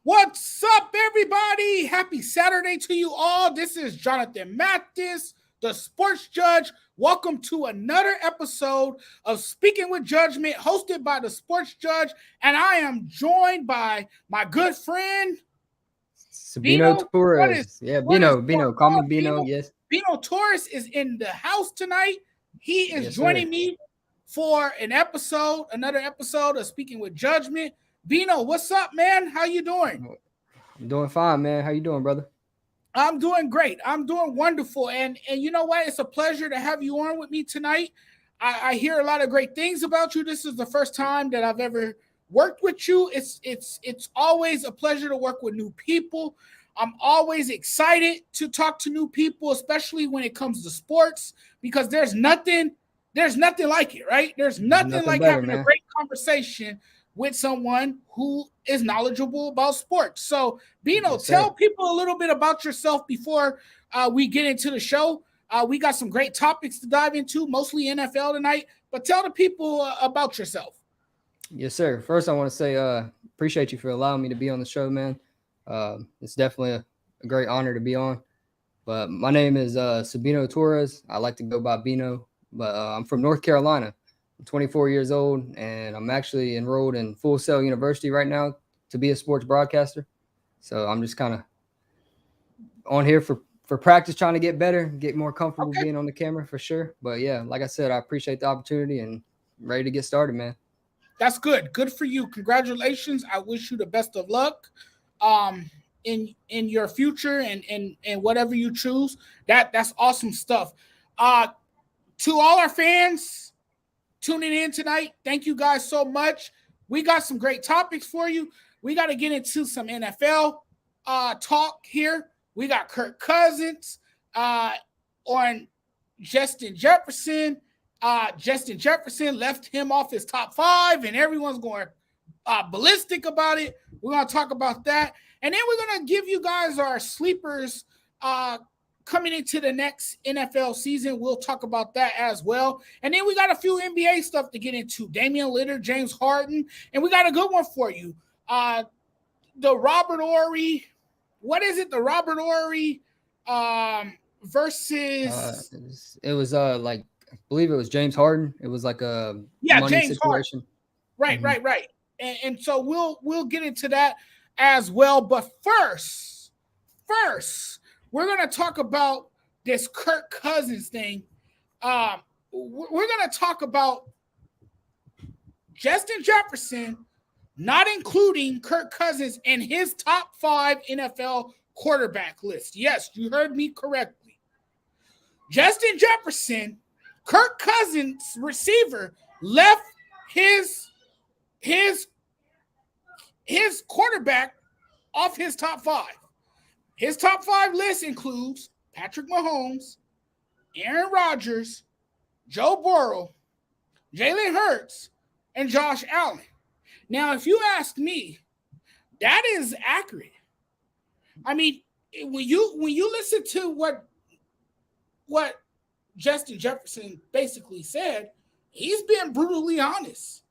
What's up, everybody? Happy Saturday to you all. This is Jonathan Mathis, the sports judge. Welcome to another episode of Speaking with Judgment, hosted by the sports judge. And I am joined by my good friend, Sabino Bino. Torres. Yeah, What is Bino. going Call me on, Bino. Bino? Yes. Bino Torres is in the house tonight. He is Yes, sir. joining me for another episode of Speaking with Judgment. Bino, what's up, man? How you doing? I'm doing fine, man. How you doing, brother? I'm doing great. I'm doing wonderful. And you know what? It's a pleasure to have you on with me tonight. I hear a lot of great things about you. This is the first time that I've ever worked with you. It's always a pleasure to work with new people. I'm always excited to talk to new people, especially when it comes to sports, because there's nothing like it, right? There's nothing like better, having a man. great conversation with someone who is knowledgeable about sports. So, Bino, Yes, tell sir. people a little bit about yourself before we get into the show. We got some great topics to dive into, mostly NFL tonight, but tell the people about yourself. Yes, sir. First, I want to say appreciate you for allowing me to be on the show, man. It's definitely a great honor to be on. But my name is Sabino Torres. I like to go by Bino, but I'm from North Carolina. I'm 24 years old, and I'm actually enrolled in Full Sail University right now to be a sports broadcaster. So I'm just kind of on here for practice, trying to get better, get more comfortable Okay, being on the camera for sure. But yeah, like I said, I appreciate the opportunity and ready to get started, man. that's good. Good for you. Congratulations. I wish you the best of luck. Um, in your future and whatever you choose. That's awesome stuff. Uh, to all our fans tuning in tonight, thank you guys so much. We got some great topics for you. We got to get into some NFL talk here. We got Kirk Cousins uh, on Justin Jefferson. Justin Jefferson left him off his top five, and everyone's going ballistic about it. We're going to talk about that. And then we're going to give you guys our sleepers coming into the next NFL season. We'll talk about that as well. And then we got a few NBA stuff to get into. Damian Lillard, James Harden, and we got a good one for you. The Robert Ory, what is it? The Robert Ory Uh, versus it was like I believe it was James Harden. It was like a yeah, money James Harden. situation. Right, Hmm. right, right. And so we'll get into that as well. But first, we're gonna talk about this Kirk Cousins thing. We're gonna talk about Justin Jefferson not including Kirk Cousins in his top 5 NFL quarterback list. Yes, you heard me correctly. Justin Jefferson, Kirk Cousins receiver, left his his his quarterback off his top 5. His top 5 list includes Patrick Mahomes, Aaron Rodgers, Joe Burrow, Jalen Hurts, and Josh Allen. Now, if you ask me, that is accurate. I mean, when you listen to what Justin Jefferson basically said, he's been brutally honest.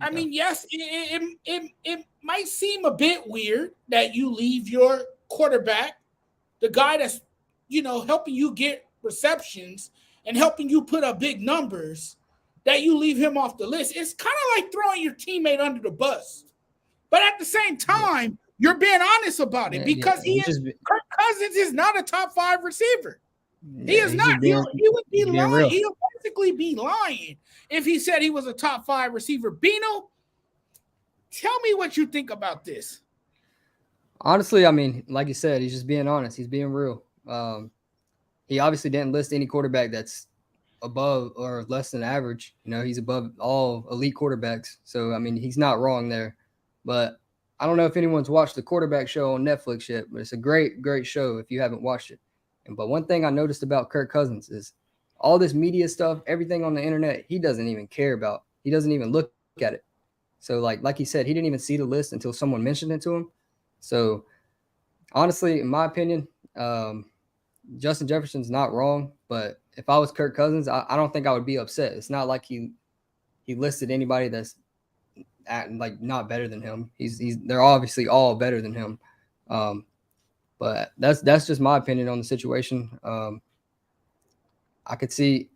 I Yeah. mean, yes, it might seem a bit weird that you leave your quarterback, the guy that's helping you get receptions and helping you put up big numbers, that you leave him off the list. It's kind of like throwing your teammate under the bus. But at the same Yeah. time, you're being honest about it Yeah. because Kirk Cousins is not a top 5 receiver. He Yeah. is He's not. just He would be he's being lying. real. He'll basically be lying if he said he was a top 5 receiver. Bino, tell me what you think about this. Honestly, I mean, like you said, he's just being honest. He's being real. He obviously didn't list any quarterback that's above or less than average. He's above all elite quarterbacks. So I mean, he's not wrong there. But I don't know if anyone's watched the quarterback show on Netflix yet, but it's a great, great show if you haven't watched it. But one thing I noticed about Kirk Cousins is all this media stuff, everything on the internet, he doesn't even care about. He doesn't even look at it. So like he said, he didn't even see the list until someone mentioned it to him. So honestly, in my opinion, Justin Jefferson's not wrong, but if I was Kirk Cousins, I don't think I would be upset. It's not like he listed anybody that's like not better than him. They're obviously all better than him. But that's just my opinion on the situation. I could see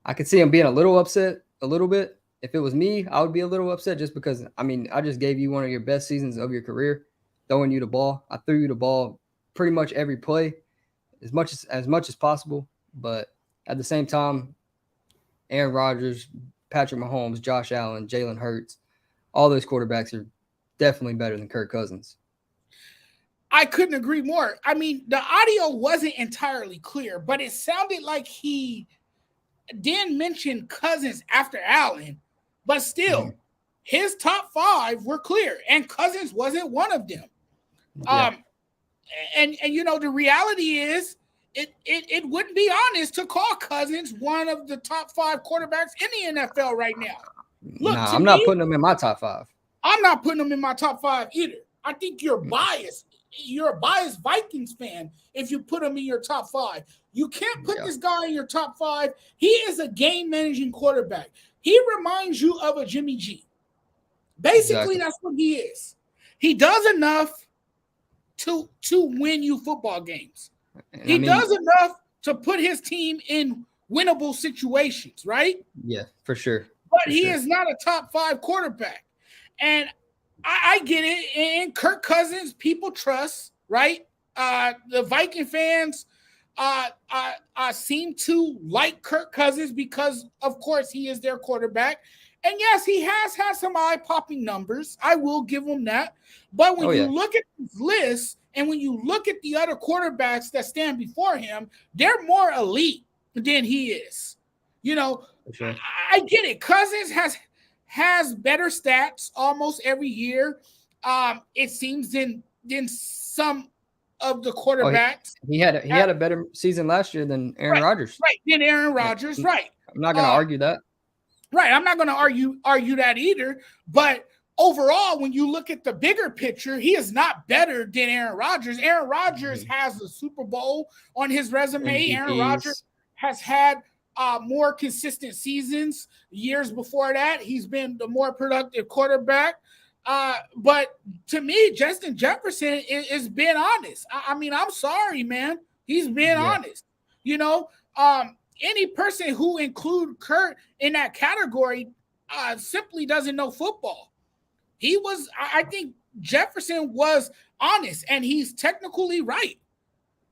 him being a little upset a little bit. If it was me, I would be a little upset just because, I mean, I just gave you one of your best seasons of your career, throwing you the ball. I threw you the ball pretty much every play as much as possible. But at the same time, Aaron Rodgers, Patrick Mahomes, Josh Allen, Jalen Hurts, all those quarterbacks are definitely better than Kirk Cousins. I couldn't agree more. I mean, the audio wasn't entirely clear, but it sounded like he didn't mention Cousins after Allen, but still, his top 5 were clear, and Cousins wasn't one of them. Yeah. And you know, the reality is, it wouldn't be honest to call Cousins one of the top 5 quarterbacks in the NFL right now. Look, I'm not putting him in my top 5. I'm not putting him in my top 5 either. I think you're biased. You're a biased Vikings fan if you put him in your top 5. You can't put this guy in your top 5. He is a game managing quarterback. He reminds you of a Jimmy G. Basically, That's what he is. He does enough to win you football games. He does enough to put his team in winnable situations, right? Yeah, for sure. But he is not a top 5 quarterback. And I get it. And Kirk Cousins, people trust, right? The Viking fans seem to like Kirk Cousins because, of course, he is their quarterback. And yes, he has had some eye-popping numbers. I will give him that. But when you look at his list and when you look at the other quarterbacks that stand before him, they're more elite than he is. You know, sure. I get it. Cousins has better stats almost every year. It seems than some of the quarterbacks. He had a better season last year than Aaron Rodgers. Right, than Aaron Rodgers, right. I'm not going to argue that. Right, I'm not going to argue that either. But overall, when you look at the bigger picture, he is not better than Aaron Rodgers. Aaron Rodgers has the Super Bowl on his resume. MVPs. Aaron Rodgers has had more consistent seasons. Years before that, he's been the more productive quarterback. But to me, Justin Jefferson is being honest. I mean, I'm sorry, man. He's being honest. You know, any person who include Kurt in that category simply doesn't know football. I think Jefferson was honest, and he's technically right.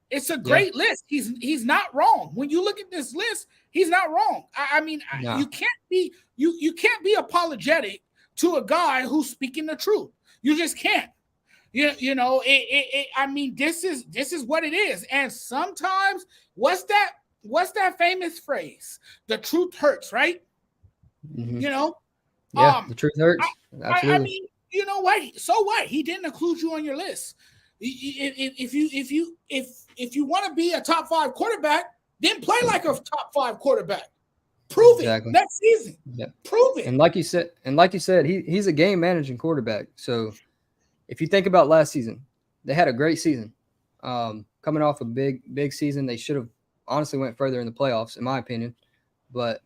It's a great list. He's not wrong. When you look at this list, he's not wrong. I mean, you can't be apologetic to a guy who's speaking the truth. You just can't. You know. I mean, this is what it is. And sometimes, what's that famous phrase? The truth hurts, right? Mm-hmm. You know. Yeah, the truth hurts. Absolutely. I mean, you know what? So what? He didn't include you on your list. If you want to be a top 5 quarterback, then play like a top 5 quarterback. Prove it next season. Yeah. Prove it. And like you said, he's a game managing quarterback. So if you think about last season, they had a great season. Coming off a big season, they should have honestly went further in the playoffs, in my opinion. But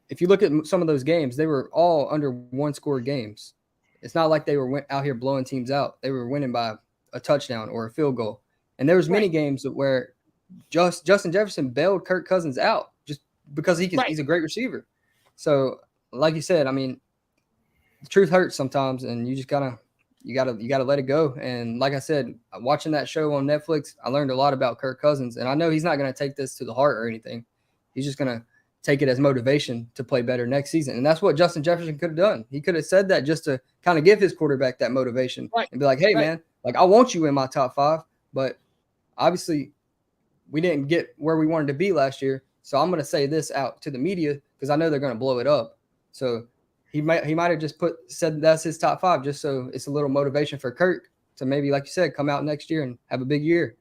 if you look at some of those games, they were all under 1-score games. It's not like they were out here blowing teams out. They were winning by a touchdown or a field goal. And there was many games where Justin Jefferson bailed Kirk Cousins out just because he's a great receiver. So, like you said, I mean, the truth hurts sometimes, and you just gotta let it go. And like I said, watching that show on Netflix, I learned a lot about Kirk Cousins, and I know he's not going to take this to the heart or anything. He's just going to take it as motivation to play better next season. And that's what Justin Jefferson could have done. He could have said that just to kind of give his quarterback that motivation and be like, hey, man, like, I want you in my top 5, but obviously we didn't get where we wanted to be last year. So I'm going to say this out to the media because I know they're going to blow it up. So he might have just said that's his top 5 just so it's a little motivation for Kirk to maybe, like you said, come out next year and have a big year.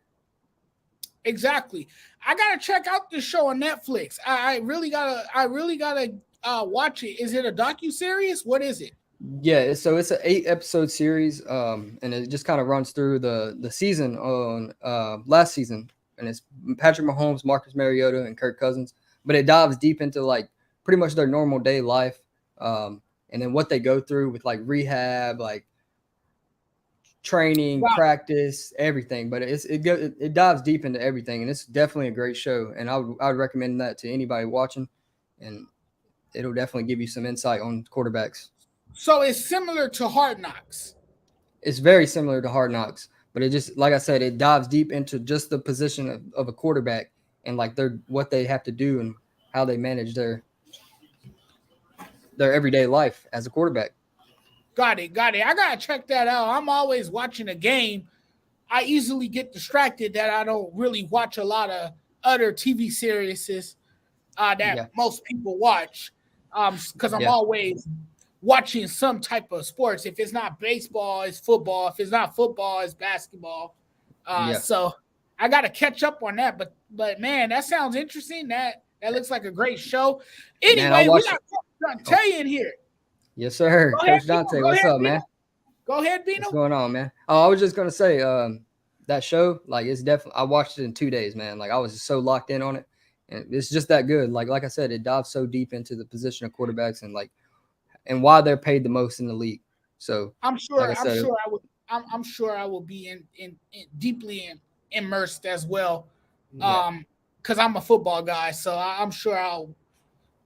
Exactly. I gotta check out this show on Netflix. I really gotta watch it. Is it a docuseries? What is it? Yeah, so it's an 8-episode series, and it just kind of runs through the season on last season, and it's Patrick Mahomes, Marcus Mariota, and Kirk Cousins. But it dives deep into like pretty much their normal day life. and then what they go through with like rehab, like training, Wow. practice, everything. But it dives deep into everything, and it's definitely a great show. And I would recommend that to anybody watching, and it'll definitely give you some insight on quarterbacks. So it's similar to Hard Knocks. It's very similar to Hard Knocks, but it just, like I said, it dives deep into just the position of a quarterback and like what they have to do and how they manage their everyday life as a quarterback. Got it. I gotta check that out. I'm always watching a game. I easily get distracted that I don't really watch a lot of other TV series that most people watch. Because I'm always watching some type of sports. If it's not baseball, it's football. If it's not football, it's basketball. So I got to catch up on that. But man, that sounds interesting. That looks like a great show. Anyway, man, we got Coach Dante in here. Yes, sir. Coach Dante, what's up, man? Go ahead, Bino. What's going on, man? Oh, I was just gonna say, that show, like, it's definitely. I watched it in 2 days, man. Like, I was just so locked in on it, and it's just that good. Like I said, it dives so deep into the position of quarterbacks and why they're paid the most in the league. So I'm sure I will be in deeply immersed as well. Because I'm a football guy, so I'm sure I'll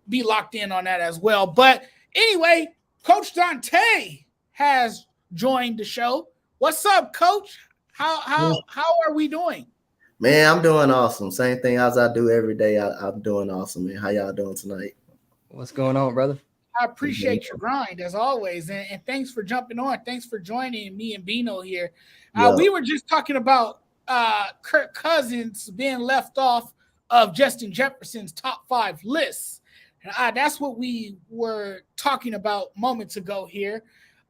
be locked in on that as well. But anyway, Coach Dante has joined the show. What's up, Coach? How are we doing? Man, I'm doing awesome. Same thing as I do every day. I'm doing awesome, man. How y'all doing tonight? What's going on, brother? I appreciate your grind as always, and thanks for jumping on. Thanks for joining me and Bino here. We were just talking about Kirk Cousins being left off of Justin Jefferson's top 5 lists. That's what we were talking about moments ago here.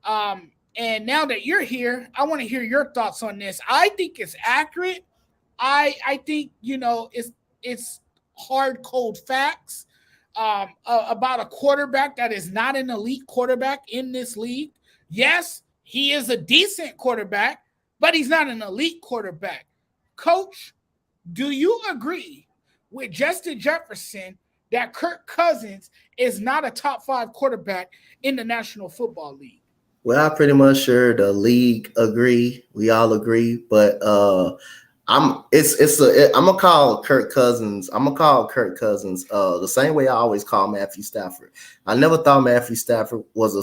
And now that you're here, I want to hear your thoughts on this. I think it's accurate. I think, it's hard, cold facts about a quarterback that is not an elite quarterback in this league. Yes, he is a decent quarterback, but he's not an elite quarterback. Coach, do you agree with Justin Jefferson that Kirk Cousins is not a top 5 quarterback in the National Football League? Well, I'm pretty much sure the league agree. We all agree, but I'm gonna call Kirk Cousins. I'm gonna call Kirk Cousins the same way I always call Matthew Stafford. I never thought Matthew Stafford was a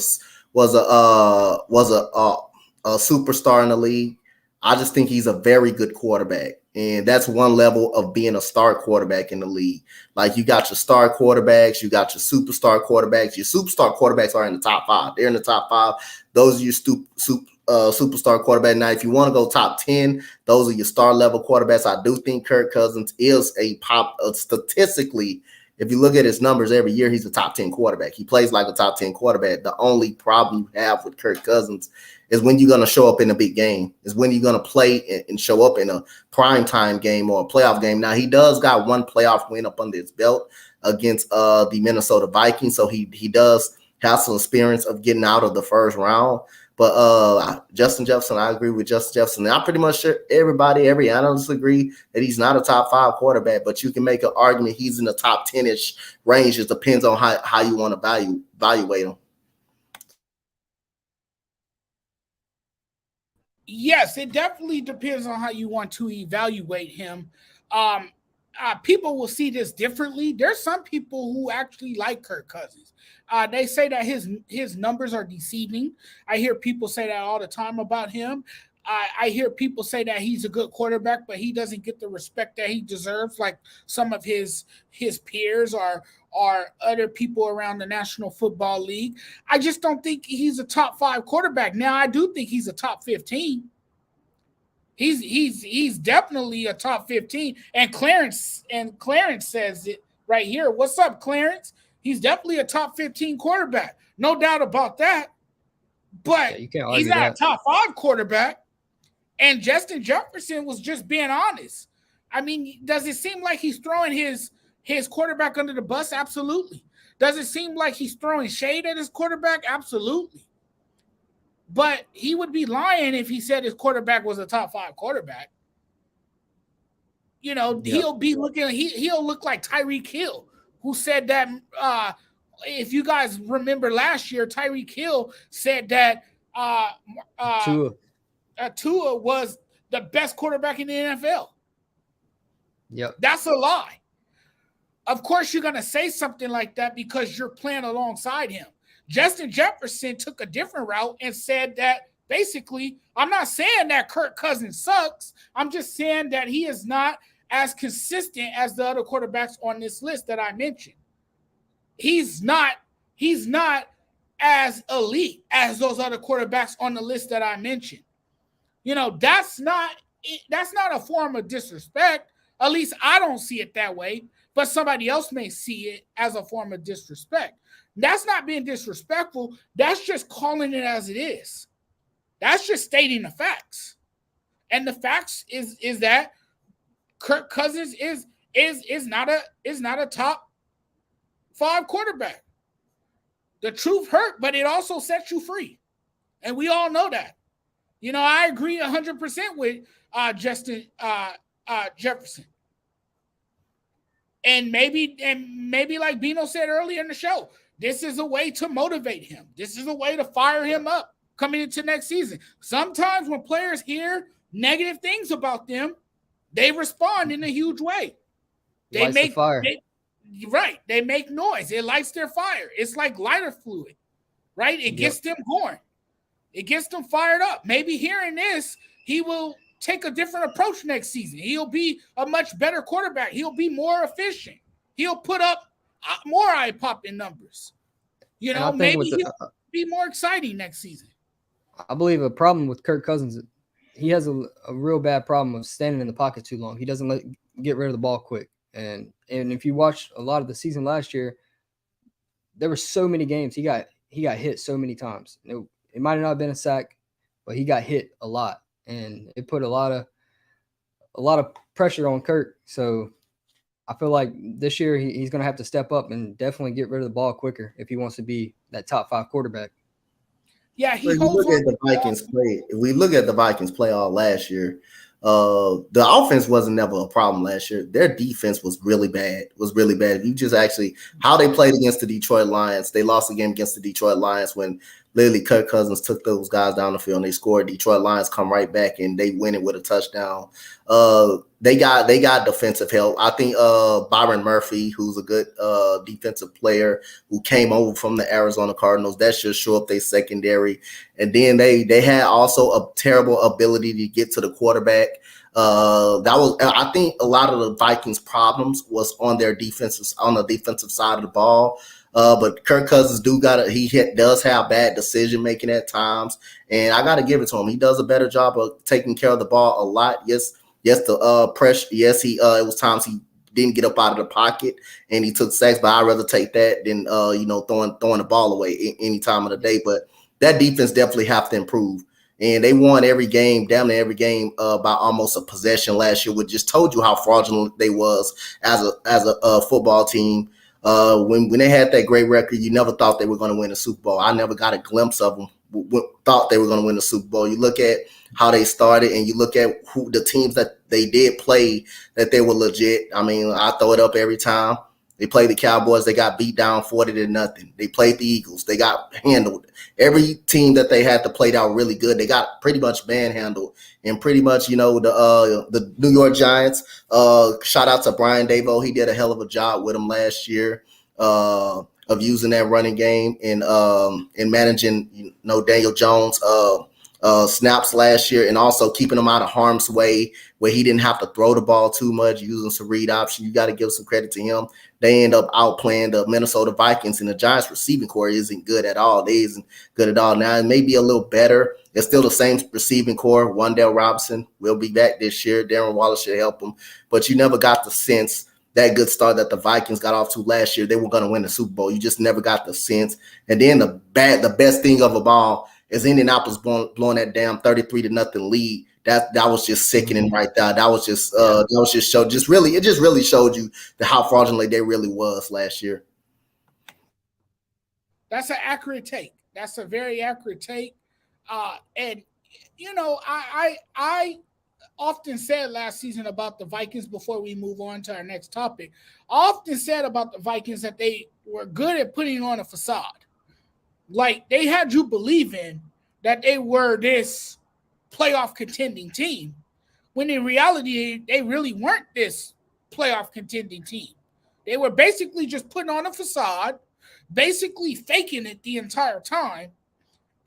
superstar in the league. I just think he's a very good quarterback. And that's one level of being a star quarterback in the league. Like, you got your star quarterbacks, you got your superstar quarterbacks. Your superstar quarterbacks are in the top 5. They're in the top 5. Those are your superstar quarterback. Now, if you want to go top 10, those are your star level quarterbacks. I do think Kirk Cousins is statistically, if you look at his numbers every year, he's a top 10 quarterback. He plays like a top 10 quarterback. The only problem you have with Kirk Cousins is when you're going to show up in a big game, is when you're going to play and show up in a primetime game or a playoff game. Now, he does got one playoff win up under his belt against the Minnesota Vikings, so he does have some experience of getting out of the first round. But Justin Jefferson, I agree with Justin Jefferson. I'm pretty much sure every analyst agree that he's not a top 5 quarterback, but you can make an argument he's in the top 10-ish range. It depends on how you want to evaluate him. Yes, it definitely depends on how you want to evaluate him. People will see this differently. There's some people who actually like Kirk Cousins. They say that his numbers are deceiving. I hear people say that all the time about him. I hear people say that he's a good quarterback, but he doesn't get the respect that he deserves, like some of his peers or other people around the National Football League. I just don't think he's a top 5 quarterback. Now, I do think he's a top 15. He's definitely a top 15. And Clarence says it right here. What's up, Clarence? He's definitely a top 15 quarterback. No doubt about that. But he's not a top 5 quarterback. And Justin Jefferson was just being honest. I mean, does it seem like he's throwing his quarterback under the bus? Absolutely. Does it seem like he's throwing shade at his quarterback? Absolutely. But he would be lying if he said his quarterback was a top 5 quarterback. He'll be looking. He'll look like Tyreek Hill, who said that if you guys remember last year, Tyreek Hill said that Tua was the best quarterback in the NFL. Yep. That's a lie. Of course, you're going to say something like that because you're playing alongside him. Justin Jefferson took a different route and said that basically, I'm not saying that Kirk Cousins sucks. I'm just saying that he is not as consistent as the other quarterbacks on this list that I mentioned. He's not as elite as those other quarterbacks on the list that I mentioned. You know, that's not a form of disrespect. At least I don't see it that way, but somebody else may see it as a form of disrespect. That's not being disrespectful. That's just calling it as it is. That's just stating the facts. And the facts is that Kirk Cousins is not a top 5 quarterback. The truth hurt, but it also sets you free. And we all know that. You know, I agree 100% with Justin Jefferson. And maybe like Bino said earlier in the show, this is a way to motivate him. This is a way to fire him up coming into next season. Sometimes when players hear negative things about them, they respond in a huge way. They make fire. They make noise. It lights their fire. It's like lighter fluid, right? It gets them going. It gets them fired up. Maybe hearing this, he will take a different approach next season. He'll be a much better quarterback. He'll be more efficient. He'll put up more eye-popping numbers. You know, maybe he'll be more exciting next season. I believe a problem with Kirk Cousins, he has a real bad problem of standing in the pocket too long. He doesn't get rid of the ball quick. And if you watch a lot of the season last year, there were so many games he got hit so many times. It might not have been a sack, but he got hit a lot, and it put a lot of pressure on Kirk. So I feel like this year he's going to have to step up and definitely get rid of the ball quicker if he wants to be that top 5 quarterback. Yeah, if we look at the Vikings play all last year, the offense wasn't never a problem last year. Their defense was really bad. If you just actually how they played against the Detroit Lions, they lost a game against the Detroit Lions when literally Kirk Cousins took those guys down the field and they scored. Detroit Lions come right back and they win it with a touchdown. They got defensive help. I think Byron Murphy, who's a good defensive player who came over from the Arizona Cardinals, that should show up their secondary. And then they had also a terrible ability to get to the quarterback. I think a lot of the Vikings' problems was on the defensive side of the ball. But Kirk Cousins does have bad decision making at times, and I got to give it to him. He does a better job of taking care of the ball a lot. Yes, the pressure. Yes, it was times he didn't get up out of the pocket and he took sacks, but I'd rather take that than throwing the ball away any time of the day. But that defense definitely have to improve. And they won damn near every game by almost a possession last year, which just told you how fraudulent they was as a football team. When they had that great record, you never thought they were going to win a Super Bowl. I never got a glimpse of them. Thought they were going to win the Super Bowl. You look at how they started, and you look at who the teams that they did play, that they were legit. I mean, I throw it up every time. They played the Cowboys. They got beat down 40-0. They played the Eagles. They got handled. Every team that they had to play out really good, they got pretty much manhandled. And pretty much, the New York Giants, shout out to Brian Daboll. He did a hell of a job with them last year of using that running game and managing, Daniel Jones snaps last year, and also keeping him out of harm's way where he didn't have to throw the ball too much, using some read option. You got to give some credit to him. They end up outplaying the Minnesota Vikings, and the Giants receiving core isn't good at all. They isn't good at all. Now, it may be a little better. It's still the same receiving core. Wan'Dale Robinson will be back this year. Darren Waller should help him. But you never got the sense that good start that the Vikings got off to last year, they were going to win the Super Bowl. You just never got the sense. And then the best thing of them all is Indianapolis blowing that damn 33-0 lead. That was just sickening right there. It just really showed you how fraudulent they really was last year. That's an accurate take. That's a very accurate take. And I often said last season about the Vikings before we move on to our next topic. I often said about the Vikings that they were good at putting on a facade. Like they had you believing that they were this playoff contending team, when in reality, they really weren't this playoff contending team. They were basically just putting on a facade, basically faking it the entire time.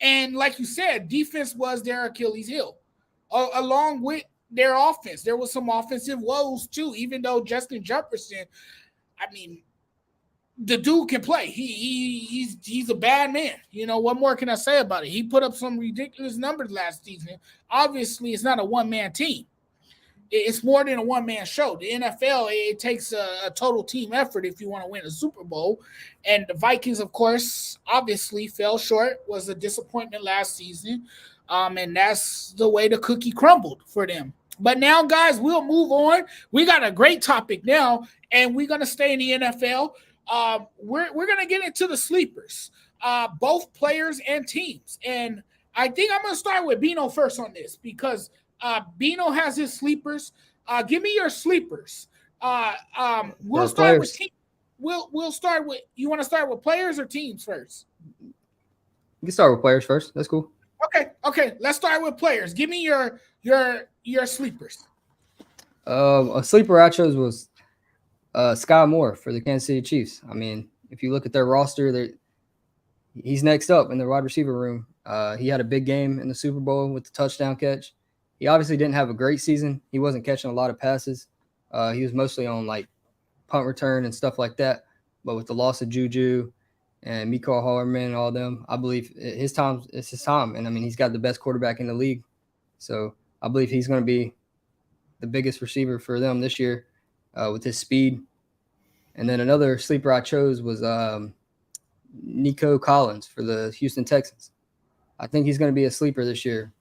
And like you said, defense was their Achilles heel, along with their offense. There was some offensive woes too, even though Justin Jefferson, I mean, the dude can play. He's a bad man. You know, what more can I say about it? He put up some ridiculous numbers last season. Obviously, it's not a one-man team. It's more than a one-man show. The NFL, it takes a total team effort if you want to win a Super Bowl. And the Vikings, of course, obviously fell short, was a disappointment last season. And that's the way the cookie crumbled for them. But now, guys, we'll move on. We got a great topic now, and we're going to stay in the NFL. We're going to get into the sleepers, both players and teams. And I think I'm going to start with Bino first on this because Bino has his sleepers. Give me your sleepers. We'll start with teams. We'll start with. You want to start with players or teams first? You can start with players first. That's cool. Okay. Let's start with players. Give me your sleepers. A sleeper I chose was Sky Moore for the Kansas City Chiefs. I mean, if you look at their roster, he's next up in the wide receiver room. He had a big game in the Super Bowl with the touchdown catch. He obviously didn't have a great season. He wasn't catching a lot of passes. He was mostly on like punt return and stuff like that. But with the loss of Juju and Mecole Hardman and all them, I believe it's his time. And I mean, he's got the best quarterback in the league. So I believe he's going to be the biggest receiver for them this year with his speed. And then another sleeper I chose was Nico Collins for the Houston Texans. I think he's going to be a sleeper this year.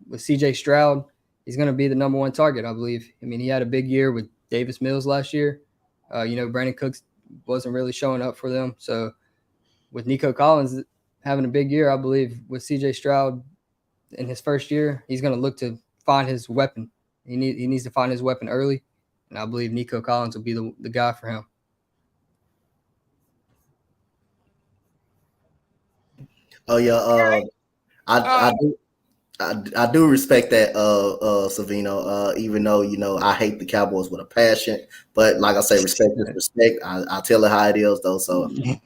With CJ Stroud, he's going to be the number one target, I believe. I mean, he had a big year with Davis Mills last year. Brandon Cooks wasn't really showing up for them. So with Nico Collins having a big year, I believe with CJ Stroud in his first year, he's going to look to find his weapon. He needs to find his weapon early, and I believe Nico Collins will be the guy for him. Oh yeah, I do respect that, Savino. Even though I hate the Cowboys with a passion, but like I say, respect is respect. I tell it how it is, though. So again,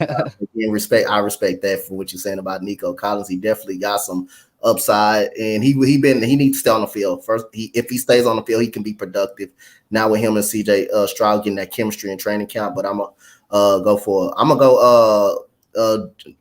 respect. I respect that for what you're saying about Nico Collins. He definitely got some upside, and he needs to stay on the field first. If he stays on the field, he can be productive. Now with him and CJ Stroud getting that chemistry and training camp, but I'm gonna go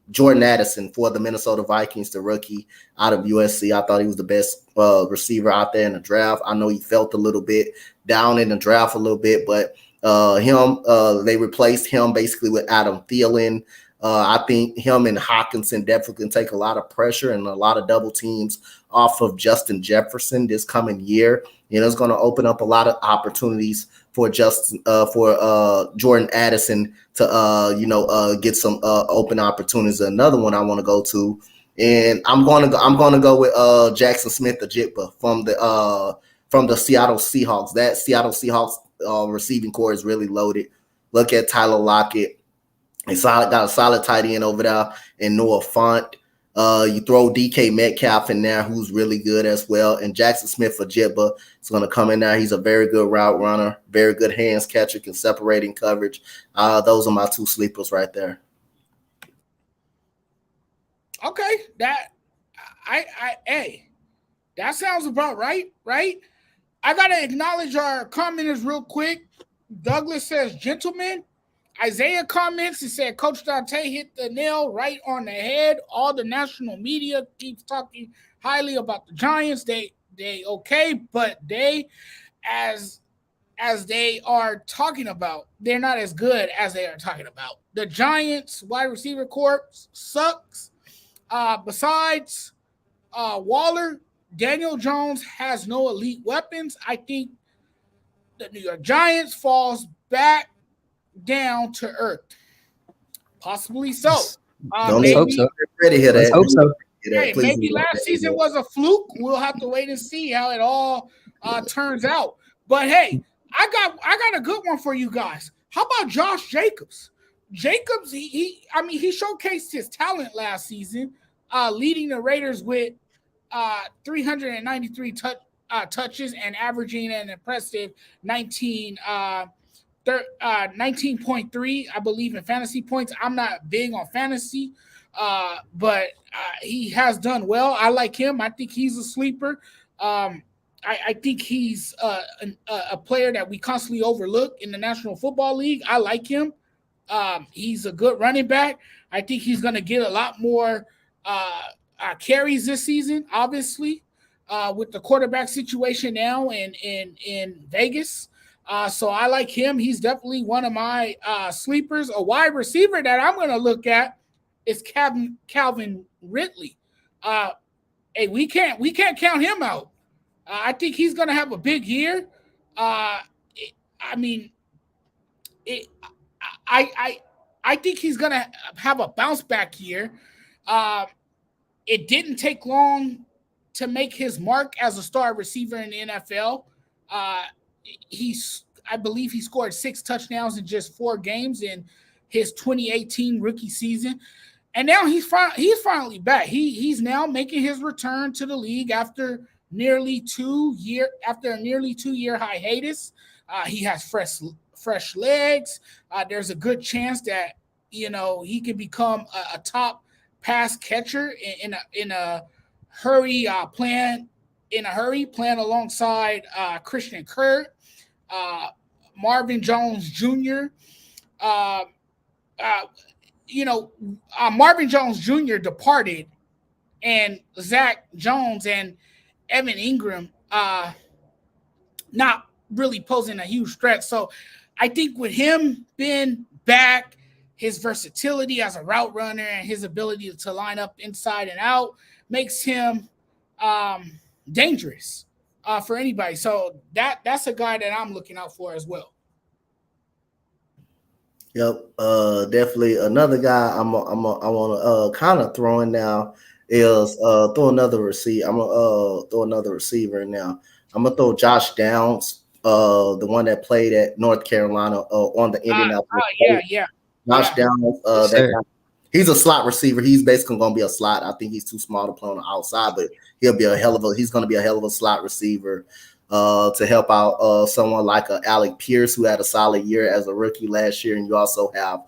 Jordan Addison for the Minnesota Vikings, the rookie out of USC. I thought he was the best receiver out there in the draft. I know he felt a little bit down in the draft a little bit, but they replaced him basically with Adam Thielen. I think him and Hawkinson definitely can take a lot of pressure and a lot of double teams off of Justin Jefferson this coming year. It's going to open up a lot of opportunities for Jordan Addison to get some open opportunities. Another one I want to go to, and I'm going to go with Jackson Smith-Njigba from the Seattle Seahawks. That Seattle Seahawks receiving core is really loaded. Look at Tyler Lockett. Got a solid tight end over there in Noah Fant. You throw DK Metcalf in there, who's really good as well. And Jackson Smith-Njigba is going to come in there. He's a very good route runner, very good hands catcher, can separate in coverage. Those are my two sleepers right there. Okay, that sounds about right? I got to acknowledge our commenters real quick. Douglas says, gentlemen. Isaiah comments and said, Coach Dante hit the nail right on the head. All the national media keeps talking highly about the Giants. They okay, but they, as they are talking about, they're not as good as they are talking about. The Giants wide receiver corps sucks. Besides Waller, Daniel Jones has no elite weapons. I think the New York Giants falls back down to earth, possibly so. Let's hope so. Maybe last season was a fluke. We'll have to wait and see how it all turns out. But hey, I got a good one for you guys. How about Josh Jacobs? Jacobs, he showcased his talent last season, leading the Raiders with 393 touches and averaging an impressive 19.3, I believe, in fantasy points. I'm not big on fantasy, but he has done well. I like him. I think he's a sleeper. I think he's a player that we constantly overlook in the National Football League. I like him. He's a good running back. I think he's going to get a lot more carries this season, obviously, with the quarterback situation now in Vegas. So I like him. He's definitely one of my sleepers. A wide receiver that I'm going to look at is Calvin Ridley. Hey, we can't count him out. I think he's going to have a big year. I think he's going to have a bounce back year. It didn't take long to make his mark as a star receiver in the NFL. I believe he scored 6 touchdowns in just 4 games in his 2018 rookie season. And now he's finally back. He's now making his return to the league after a nearly 2-year hiatus. He has fresh legs. There's a good chance that he could become a top pass catcher in a hurry, playing alongside Christian Kirk, Marvin Jones Jr. Marvin Jones Jr. departed, and Zach Jones and Evan Ingram not really posing a huge threat. So I think with him being back, his versatility as a route runner and his ability to line up inside and out makes him dangerous for anybody. So that's a guy that I'm looking out for as well. Yep, definitely another guy I want to kind of throw in now is throw another receiver. I'm gonna throw another receiver in now. I'm gonna throw Josh Downs, the one that played at North Carolina on the Indianapolis. Josh Downs, he's a slot receiver. He's basically going to be a slot. I think he's too small to play on the outside, but he's going to be a hell of a slot receiver to help out someone like Alec Pierce, who had a solid year as a rookie last year. And you also have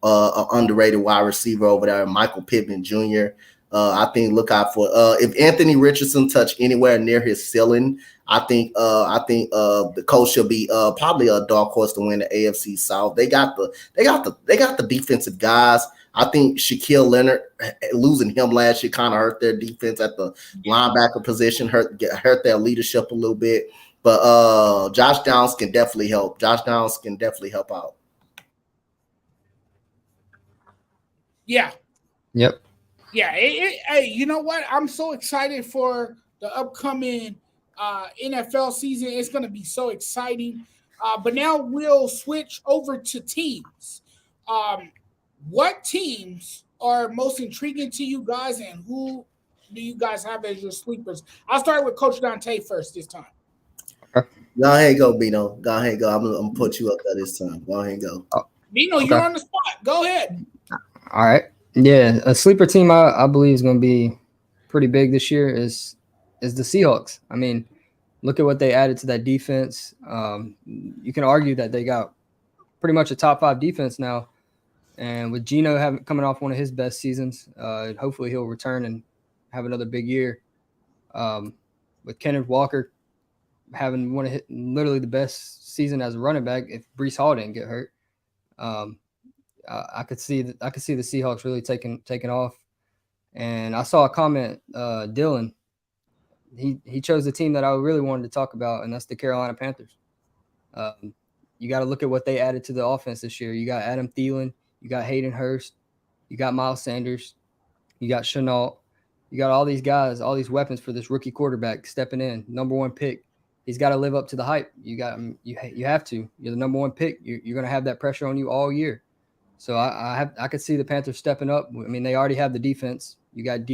an underrated wide receiver over there, Michael Pittman Jr. I think look out for if Anthony Richardson touch anywhere near his ceiling, I think the Colts should be probably a dark horse to win the AFC South. They got the defensive guys. I think Shaquille Leonard, losing him last year kind of hurt their defense at the linebacker position, hurt their leadership a little bit. But Josh Downs can definitely help. Josh Downs can definitely help out. Yeah. Yep. Yeah. Hey, you know what? I'm so excited for the upcoming NFL season. It's going to be so exciting. But now we'll switch over to teams. What teams are most intriguing to you guys, and who do you guys have as your sleepers? I'll start with Coach Dante first this time. Go ahead, go, Bino. Go ahead, go. I'm gonna put you up there this time. Go ahead, go. Bino, okay. You're on the spot. Go ahead. All right. Yeah, a sleeper team I believe is going to be pretty big this year is the Seahawks. I mean, look at what they added to that defense. You can argue that they got pretty much a top 5 defense now. And with Geno coming off one of his best seasons, hopefully he'll return and have another big year. With Kenneth Walker having literally the best season as a running back, if Breece Hall didn't get hurt, I could see the Seahawks really taking off. And I saw a comment, Dylan. He chose the team that I really wanted to talk about, and that's the Carolina Panthers. You got to look at what they added to the offense this year. You got Adam Thielen. You got Hayden Hurst, you got Miles Sanders, you got Shenault, you got all these guys, all these weapons for this rookie quarterback stepping in, number 1 pick. He's got to live up to the hype. You have to. You're the number 1 pick. You're going to have that pressure on you all year. So I could see the Panthers stepping up. I mean, they already have the defense. You got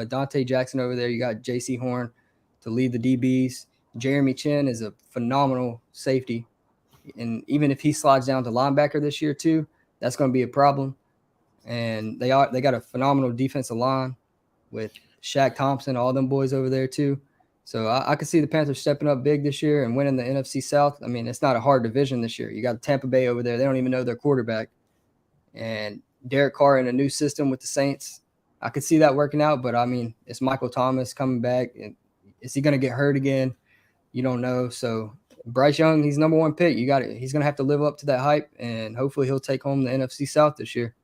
Dante Jackson over there. You got J.C. Horn to lead the DBs. Jeremy Chin is a phenomenal safety. And even if he slides down to linebacker this year too, that's going to be a problem. And they got a phenomenal defensive line with Shaq Thompson, all them boys over there too. So I could see the Panthers stepping up big this year and winning the NFC South. I mean, it's not a hard division this year. You got Tampa Bay over there. They don't even know their quarterback. And Derek Carr in a new system with the Saints. I could see that working out, but I mean, it's Michael Thomas coming back. And is he going to get hurt again? You don't know. So Bryce Young, he's number one pick. He's going to have to live up to that hype, and hopefully he'll take home the NFC South this year.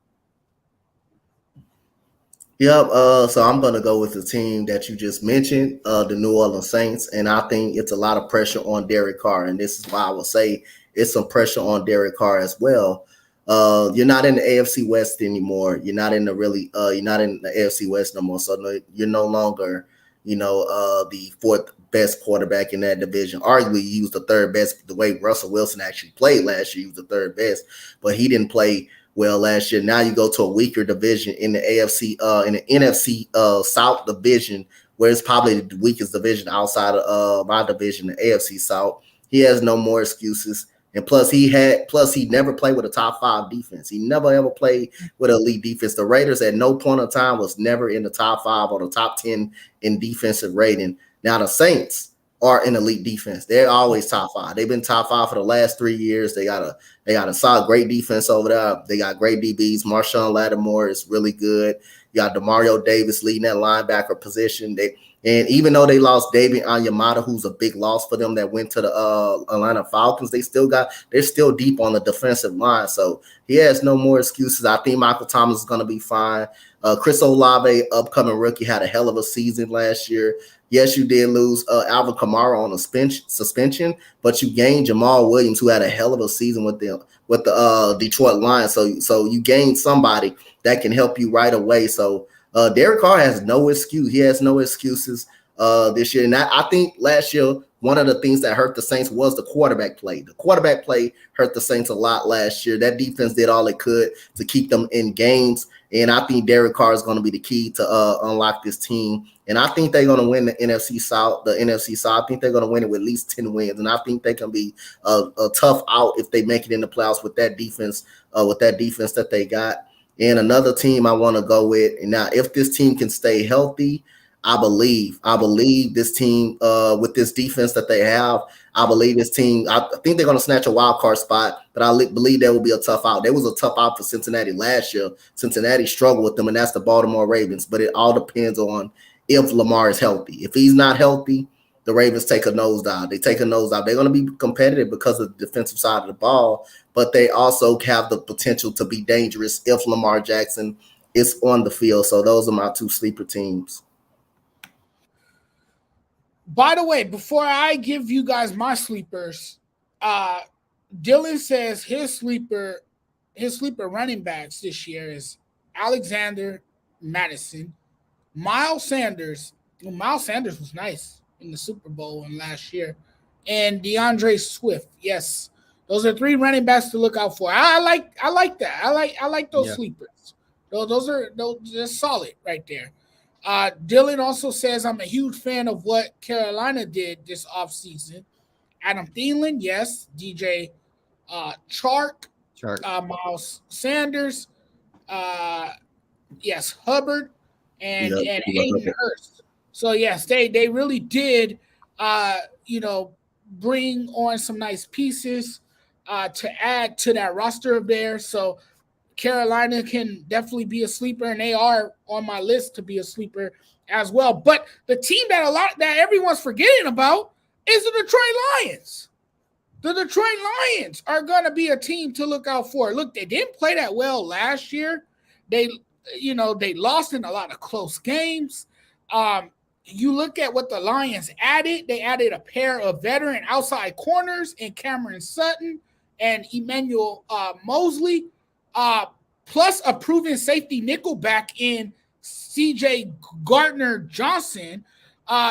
Yep. So I'm gonna go with the team that you just mentioned, the New Orleans Saints, and I think it's a lot of pressure on Derek Carr, and this is why I will say it's some pressure on Derek Carr as well. You're not in the AFC West anymore. You're not in the AFC West no more. So you're no longer, the fourth best quarterback in that division. Arguably, he was the third best. The way Russell Wilson actually played last year, he was the third best, but he didn't play well last year. Now you go to a weaker division in the AFC, in the NFC South division, where it's probably the weakest division outside of my division, the AFC South. He has no more excuses. And plus he never played with a top 5 defense. He never ever played with an elite defense. The Raiders at no point of time was never in the top 5 or the top 10 in defensive rating. Now the Saints are an elite defense. They're always top 5. They've been top 5 for the last 3 years. They got a solid, great defense over there. They got great DBs. Marshawn Lattimore is really good. You got Demario Davis leading that linebacker position. And even though they lost David Onyemata, who's a big loss for them, that went to the Atlanta Falcons, they're still deep on the defensive line. So he has no more excuses. I think Michael Thomas is going to be fine. Chris Olave, upcoming rookie, had a hell of a season last year. Yes, you did lose Alvin Kamara on a suspension, but you gained Jamal Williams, who had a hell of a season with the Detroit Lions. So you gained somebody that can help you right away. So Derek Carr has no excuse. He has no excuses this year. And I think last year, one of the things that hurt the Saints was the quarterback play. The quarterback play hurt the Saints a lot last year. That defense did all it could to keep them in games. And I think Derek Carr is going to be the key to unlock this team. And I think they're going to win the NFC South. I think they're going to win it with at least 10 wins. And I think they can be a tough out if they make it in the playoffs with that defense that they got. And another team I want to go with. And now, if this team can stay healthy, I believe this team with this defense that they have, I think they're going to snatch a wild card spot, but I believe there will be a tough out. There was a tough out for Cincinnati last year. Cincinnati struggled with them, and that's the Baltimore Ravens. But it all depends on if Lamar is healthy. If he's not healthy, the Ravens take a nosedive. They're going to be competitive because of the defensive side of the ball, but they also have the potential to be dangerous if Lamar Jackson is on the field. So those are my 2 sleeper teams. By the way, before I give you guys my sleepers, Dylan says his sleeper running backs this year is Alexander Madison, Miles Sanders. Well, Miles Sanders was nice in the Super Bowl last year, and DeAndre Swift. Yes, those are 3 running backs to look out for. I like that. I like those sleepers. Those are solid right there. Dylan also says, I'm a huge fan of what Carolina did this offseason. Adam Thielen, yes. DJ Chark. Miles Sanders. Yes, Hubbard. And Hayden Hurst. So, yes, they really did, bring on some nice pieces to add to that roster of theirs. So, Carolina can definitely be a sleeper, and they are on my list to be a sleeper as well. But the team that everyone's forgetting about is the Detroit Lions. The Detroit Lions are going to be a team to look out for. Look, they didn't play that well last year. They lost in a lot of close games. You look at what the Lions added. They added a pair of veteran outside corners in Cameron Sutton and Emmanuel Mosley. Plus a proven safety nickel back in C.J. Gardner-Johnson.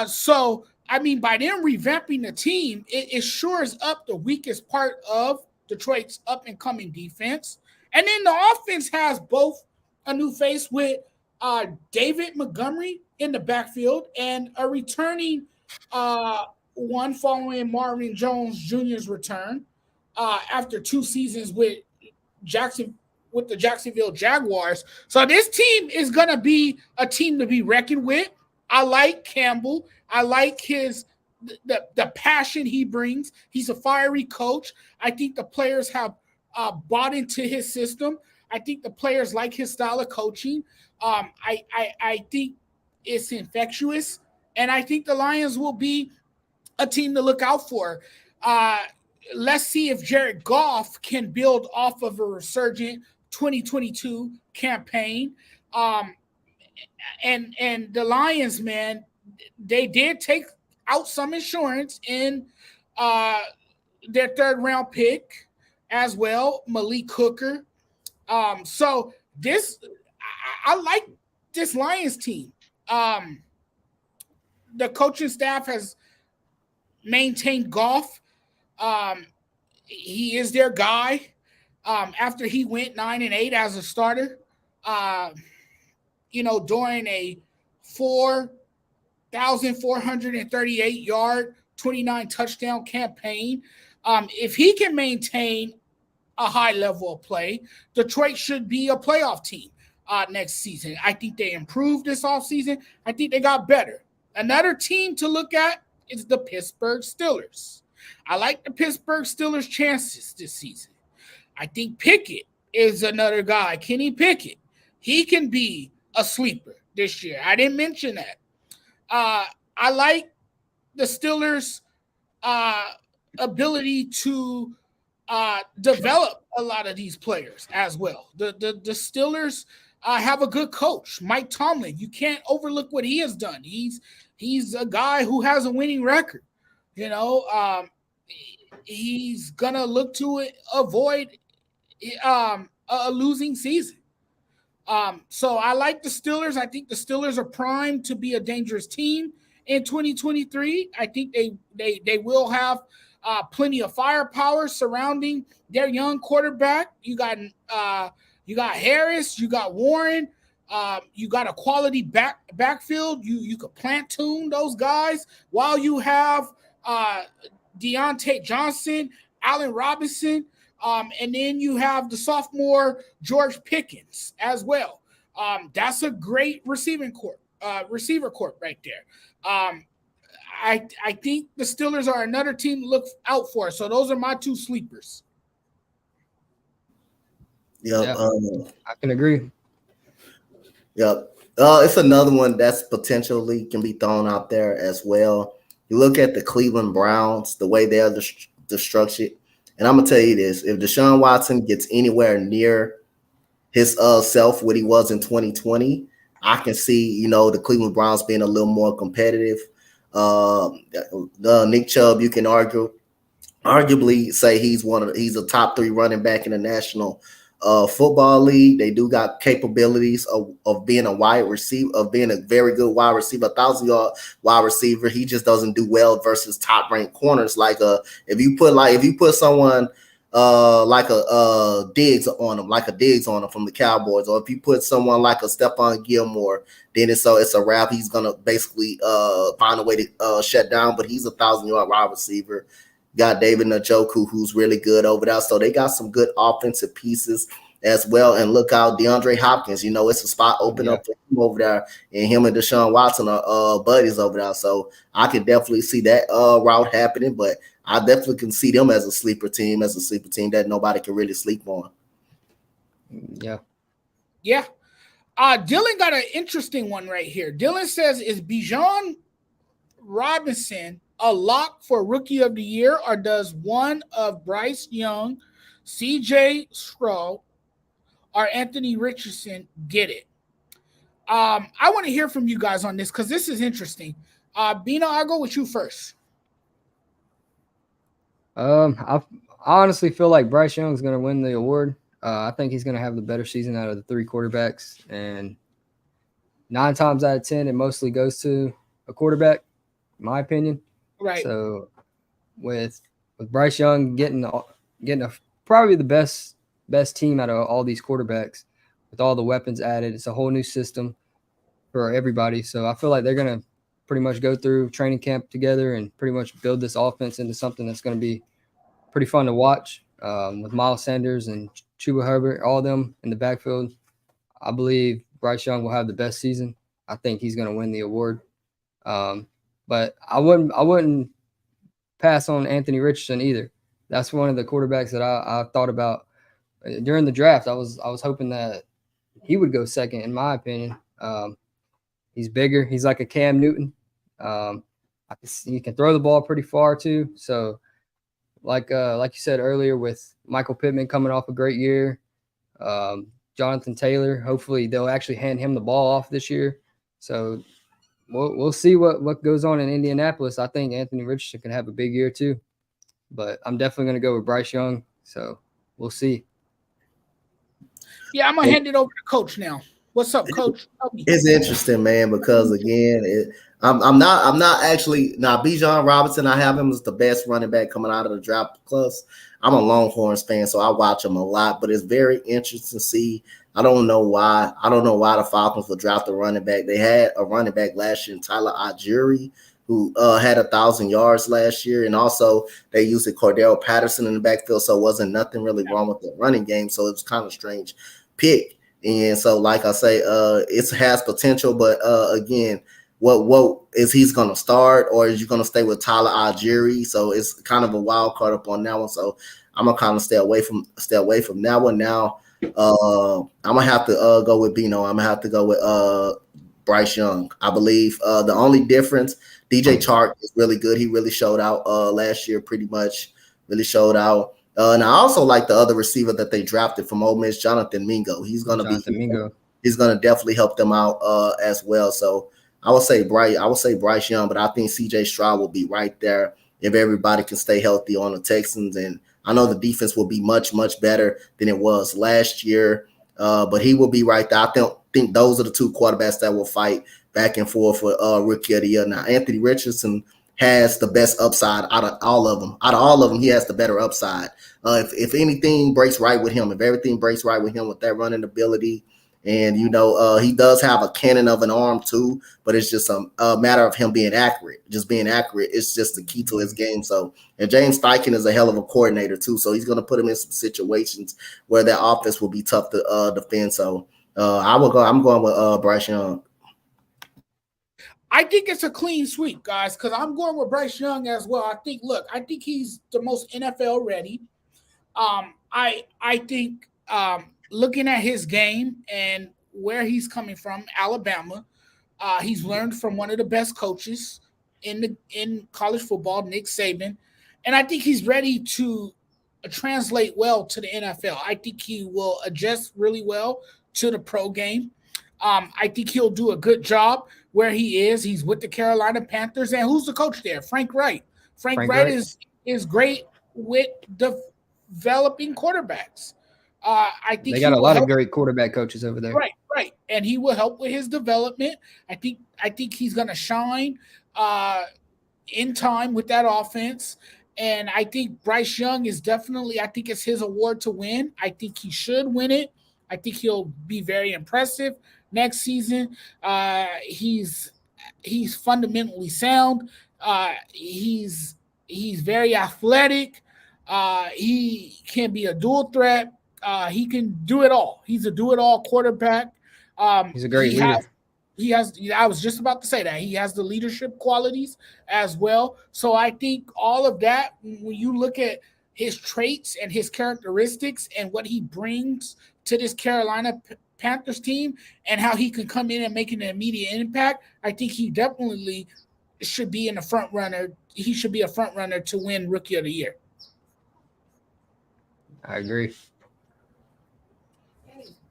So, I mean, by them revamping the team, it shores up the weakest part of Detroit's up-and-coming defense. And then the offense has both a new face with David Montgomery in the backfield and a returning one following Marvin Jones Jr.'s return after 2 seasons with the Jacksonville Jaguars. So this team is going to be a team to be reckoned with. I like Campbell. I like the passion he brings. He's a fiery coach. I think the players have bought into his system. I think the players like his style of coaching. I think it's infectious, and I think the Lions will be a team to look out for. Let's see if Jared Goff can build off of a resurgent 2022 campaign. And the Lions, man, they did take out some insurance in their 3rd round pick as well, Malik Hooker. So I like this Lions team. The coaching staff has maintained Goff. He is their guy. After he went 9-8 as a starter, during a 4,438 yard, 29 touchdown campaign. If he can maintain a high level of play, Detroit should be a playoff team next season. I think they improved this offseason. I think they got better. Another team to look at is the Pittsburgh Steelers. I like the Pittsburgh Steelers' chances this season. I think Pickett is another guy. Kenny Pickett. He can be a sleeper this year. I didn't mention that. I like the Steelers' ability to develop a lot of these players as well. The Steelers have a good coach, Mike Tomlin. You can't overlook what he has done. He's a guy who has a winning record. He's gonna look to avoid a losing season. So I like the Steelers. I think the Steelers are primed to be a dangerous team in 2023. I think they will have plenty of firepower surrounding their young quarterback. You got Harris, you got Warren, you got a quality backfield. You could platoon those guys while you have Deontay Johnson, Allen Robinson, and then you have the sophomore George Pickens as well. That's a great receiver corps right there. I think the Steelers are another team to look out for. So those are my 2 sleepers. Yep. I can agree. Yep. It's another one that's potentially can be thrown out there as well. You look at the Cleveland Browns, the way they are structured. And I'm going to tell you this. If Deshaun Watson gets anywhere near his self, what he was in 2020, I can see, the Cleveland Browns being a little more competitive. Nick Chubb, you can arguably say he's a top 3 running back in the National Football League. They do got capabilities of being a wide receiver, of being a very good wide receiver, 1,000-yard wide receiver. He just doesn't do well versus top ranked corners. Like if you put someone like a Diggs on him from the Cowboys, or if you put someone like a Stephon Gilmore, then it's a wrap. He's gonna basically find a way to shut down. But he's a 1,000-yard wide receiver. Got David Njoku, who's really good over there. So they got some good offensive pieces as well. And look out, DeAndre Hopkins. It's a spot open up for him over there, and him and Deshaun Watson are buddies over there. So I can definitely see that route happening. But I definitely can see them as a sleeper team that nobody can really sleep on. Yeah. Yeah. Dylan got an interesting one right here. Dylan says, is Bijan Robinson a lock for Rookie of the Year, or does one of Bryce Young, CJ Stroud, or Anthony Richardson get it? I want to hear from you guys on this because this is interesting. Bino, I'll go with you first. I honestly feel like Bryce Young is going to win the award. I think he's going to have the better season out of the 3 quarterbacks, and 9 times out of 10, it mostly goes to a quarterback, in my opinion. Right. So with Bryce Young getting probably the best team out of all these quarterbacks, with all the weapons added, it's a whole new system for everybody. So I feel like they're gonna pretty much go through training camp together and pretty much build this offense into something that's going to be pretty fun to watch with Miles Sanders and Chuba Herbert, all of them in the backfield. I believe Bryce Young will have the best season. I think he's going to win the award. But I wouldn't pass on Anthony Richardson either. That's one of the quarterbacks that I thought about during the draft. I was hoping that he would go second, in my opinion. He's bigger. He's like a Cam Newton. He can throw the ball pretty far too. So, like you said earlier, with Michael Pittman coming off a great year, Jonathan Taylor, hopefully they'll actually hand him the ball off this year. So we'll see what goes on in Indianapolis. I think Anthony Richardson can have a big year too, but I'm definitely going to go with Bryce Young. So we'll see. Yeah, I'm gonna hand it over to Coach now. What's up, Coach? It's interesting, man, because again, I'm not actually now. Bijan Robinson, I have him as the best running back coming out of the draft class. I'm a Longhorns fan, so I watch him a lot. But it's very interesting to see. I don't know why the Falcons would draft a running back. They had a running back last year, Tyler Algieri, who had 1,000 yards last year, and also they used Cordell Patterson in the backfield, so it wasn't nothing really wrong with the running game. So it was kind of strange pick. And so, like I say, it has potential, but again, what is he's going to start, or is you going to stay with Tyler Algieri? So it's kind of a wild card up on that one. So I'm gonna kind of stay away from that one. Now I'm gonna have to go with Bino. I'm gonna have to go with Bryce Young. I believe the only difference, DJ Chark is really good. He really showed out last year, pretty much really showed out. And I also like the other receiver that they drafted from Ole Miss, Jonathan Mingo. He's going to definitely help them out as well. So I would say Bryce Young, but I think CJ Stroud will be right there if everybody can stay healthy on the Texans. And I know the defense will be much, much better than it was last year, but he will be right there. I think those are the two quarterbacks that will fight back and forth for Rookie of the Year. Now, Anthony Richardson has the best upside out of all of them. Out of all of them, he has the better upside. If anything breaks right with him, if everything breaks right with him with that running ability, and he does have a cannon of an arm too, but it's just a matter of him being accurate. Just being accurate, it's just the key to his game. So, and James Steichen is a hell of a coordinator too, so he's going to put him in some situations where that offense will be tough to defend. So, I'm going with Bryce Young. I think it's a clean sweep, guys, because I'm going with Bryce Young as well. I think he's the most NFL ready. I think looking at his game and where he's coming from, Alabama, he's learned from one of the best coaches in college football, Nick Saban, and I think he's ready to translate well to the NFL. I think he will adjust really well to the pro game. I think he'll do a good job where he is. He's with the Carolina Panthers. And who's the coach there? Frank Wright. Frank Wright is great with developing quarterbacks. I think they got a lot of great quarterback coaches over there. Right. And he will help with his development. I think he's going to shine in time with that offense. And I think Bryce Young is definitely, I think it's his award to win. I think he should win it. I think he'll be very impressive next season. He's fundamentally sound. He's very athletic. He can be a dual threat. He can do it all. He's a do-it-all quarterback. He's a great leader. I was just about to say that. He has the leadership qualities as well. So I think all of that, when you look at his traits and his characteristics and what he brings to this Carolina Panthers team and how he can come in and make an immediate impact, I think he definitely should be in the front runner. He should be a front runner to win Rookie of the Year. I agree.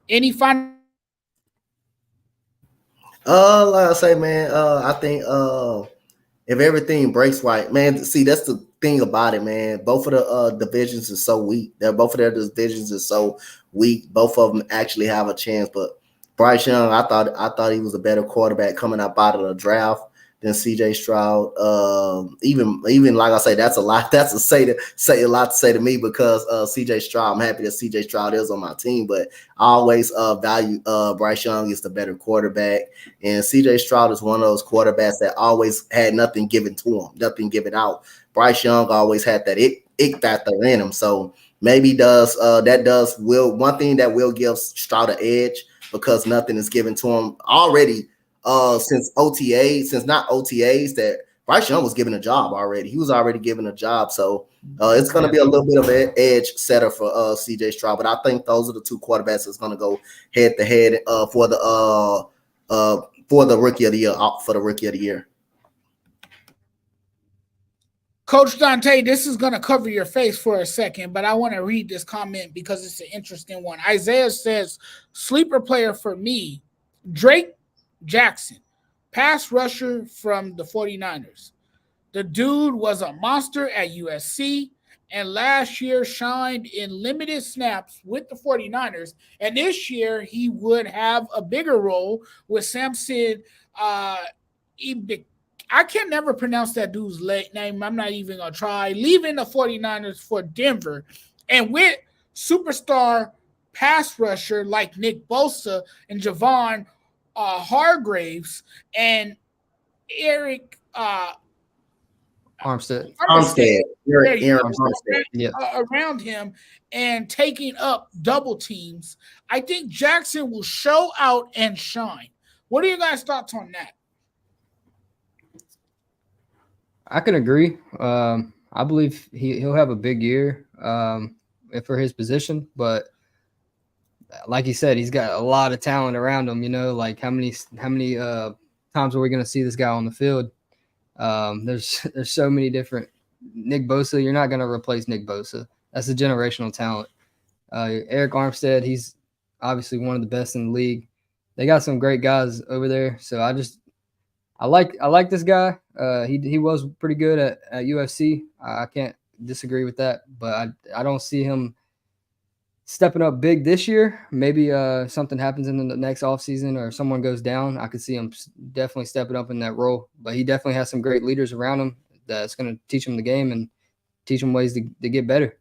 Any final? Like I say, man, I think if everything breaks right, man, see, that's the thing about it, man. Both of the divisions are so weak. Both of their divisions are so weak. Both of them actually have a chance. But Bryce Young, I thought he was a better quarterback coming up out of the draft than CJ Stroud. Even like I say, that's a lot. That's a lot to say to me because CJ Stroud. I'm happy that CJ Stroud is on my team, but I always value Bryce Young is the better quarterback, and CJ Stroud is one of those quarterbacks that always had nothing given to him, nothing given out. Bryce Young always had that it factor in him, so maybe one thing that will give Stroud an edge because nothing is given to him already. Since not OTAs, that Bryce Young was given a job already. He was already given a job. So it's going to be a little bit of an edge setter for CJ Stroud. But I think those are the two quarterbacks that's going to go head to head for the rookie of the year. Coach Dante, this is going to cover your face for a second, but I want to read this comment because it's an interesting one. Isaiah says, sleeper player for me, Drake Jackson, pass rusher from the 49ers. The dude was a monster at USC and last year shined in limited snaps with the 49ers. And this year he would have a bigger role with Samson Ebik. I can never pronounce that dude's name. I'm not even going to try. Leaving the 49ers for Denver. And with superstar pass rusher like Nick Bosa and Javon Hargraves and Eric Armstead. Around him and taking up double teams, I think Jackson will show out and shine. What are you guys' thoughts on that? I can agree. I believe he'll have a big year for his position, but like he said, he's got a lot of talent around him. You know, like how many times are we going to see this guy on the field? There's so many different. Nick Bosa, you're not going to replace Nick Bosa. That's a generational talent. Eric Armstead, he's obviously one of the best in the league. They got some great guys over there. So I like this guy. He was pretty good at UFC. I can't disagree with that, but I don't see him stepping up big this year. Maybe something happens in the next offseason or someone goes down. I could see him definitely stepping up in that role. But he definitely has some great leaders around him that's going to teach him the game and teach him ways to get better.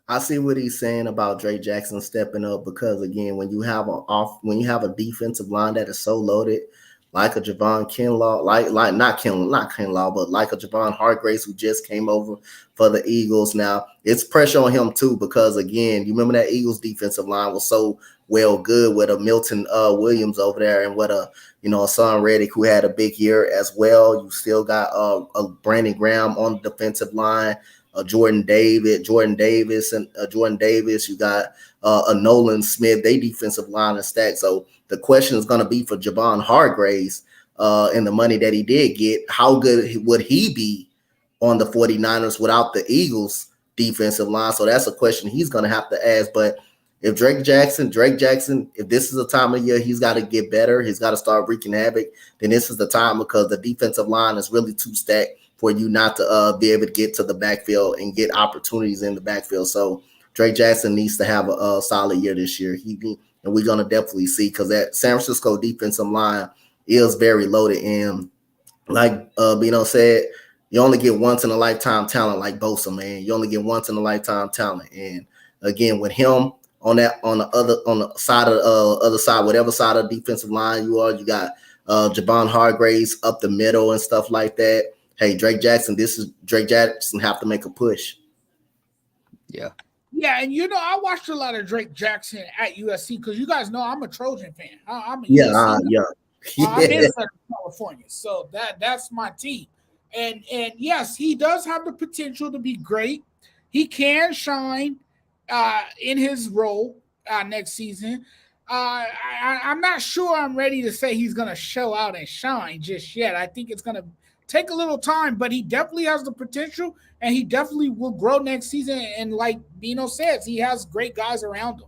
I see what he's saying about Drake Jackson stepping up because, again, when you have a defensive line that is so loaded, like a Javon Kinlaw, not Kinlaw, but like a Javon Hargraves who just came over for the Eagles. Now it's pressure on him too because, again, you remember that Eagles defensive line was so good with a Milton Williams over there and with a Son Reddick who had a big year as well. You still got a Brandon Graham on the defensive line, Jordan Davis. You got a Nolan Smith. They defensive line is stacked. So the question is going to be for Javon Hargraves and the money that he did get. How good would he be on the 49ers without the Eagles defensive line? So that's a question he's going to have to ask. But if Drake Jackson, if this is the time of year he's got to get better, he's got to start wreaking havoc, then this is the time because the defensive line is really too stacked for you not to be able to get to the backfield and get opportunities in the backfield. So Drake Jackson needs to have a solid year this year. And we're going to definitely see because that San Francisco defensive line is very loaded. And like Bino said, you only get once in a lifetime talent like Bosa, man. You only get once in a lifetime talent. And again, with him on the other side, whatever side of the defensive line you are, you got Javon Hargraves up the middle and stuff like that. Hey, Drake Jackson have to make a push. Yeah. Yeah, and I watched a lot of Drake Jackson at USC because you guys know I'm a Trojan fan. I'm a USC. I'm in Southern California, so that's my team. And yes, he does have the potential to be great. He can shine in his role next season. I'm not sure I'm ready to say he's going to show out and shine just yet. I think it's going to take a little time, but he definitely has the potential, and he definitely will grow next season. And like Bino says, he has great guys around him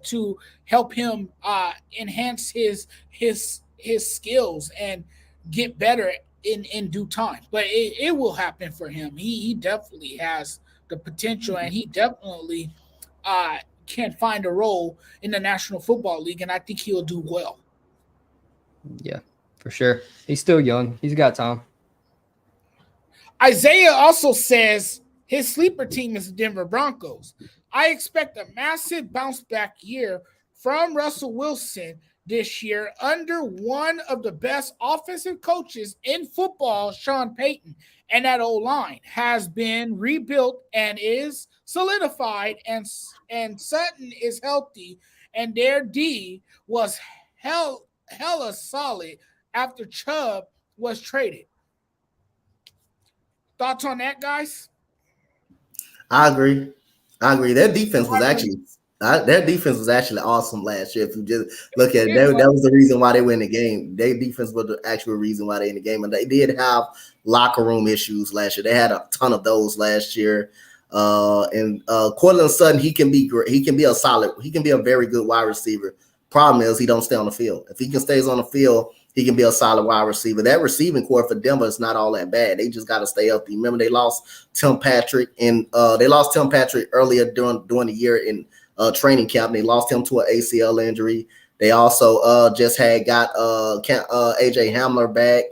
to help him enhance his skills and get better in due time. But it will happen for him. He definitely has the potential, and he definitely can find a role in the National Football League, and I think he'll do well. Yeah, For sure. He's still young. He's got time. Isaiah also says his sleeper team is the Denver Broncos. I expect a massive bounce back year from Russell Wilson this year under one of the best offensive coaches in football, Sean Payton. And that O-line has been rebuilt and is solidified, and Sutton is healthy, and their D was hella solid after Chubb was traded. Thoughts on that, guys? I agree. Their defense was actually awesome last year. If you just look at it, that was the reason why they win the game. Their defense was the actual reason why they in the game, and they did have locker room issues last year. They had a ton of those last year. And Courtland Sutton, he can be great. He can be a very good wide receiver. Problem is, he don't stay on the field. If he can stays on the field, he can be a solid wide receiver. That receiving core for Denver is not all that bad. They just got to stay healthy. Remember, they lost Tim Patrick, and they lost Tim Patrick earlier during the year in training camp. They lost him to an ACL injury. They also just got AJ Hamler back.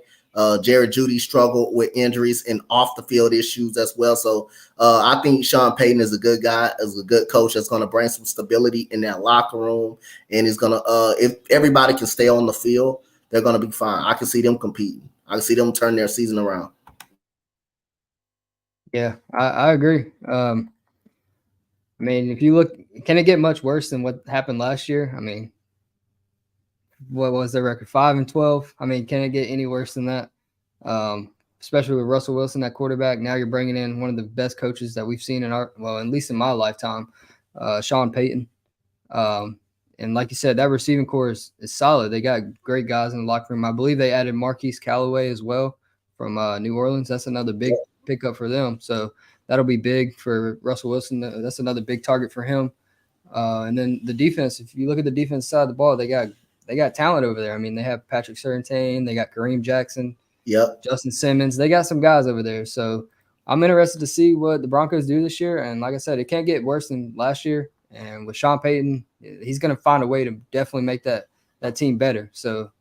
Jared Jeudy struggled with injuries and off the field issues as well. So I think Sean Payton is a good guy, is a good coach that's going to bring some stability in that locker room, and is going to if everybody can stay on the field, they're going to be fine. I can see them competing. I can see them turn their season around. Yeah, I agree. I mean, if you look, can it get much worse than what happened last year? I mean, what was their record? 5-12. I mean, can it get any worse than that? Especially with Russell Wilson at quarterback. Now you're bringing in one of the best coaches that we've seen at least in my lifetime, Sean Payton. And like you said, that receiving core is solid. They got great guys in the locker room. I believe they added Marquise Callaway as well from New Orleans. That's another big pickup for them. So that'll be big for Russell Wilson. That's another big target for him. And then the defense, if you look at the defense side of the ball, they got talent over there. I mean, they have Patrick Surtain, they got Kareem Jackson, Justin Simmons. They got some guys over there. So I'm interested to see what the Broncos do this year. And like I said, it can't get worse than last year. And with Sean Payton, he's going to find a way to definitely make that team better. So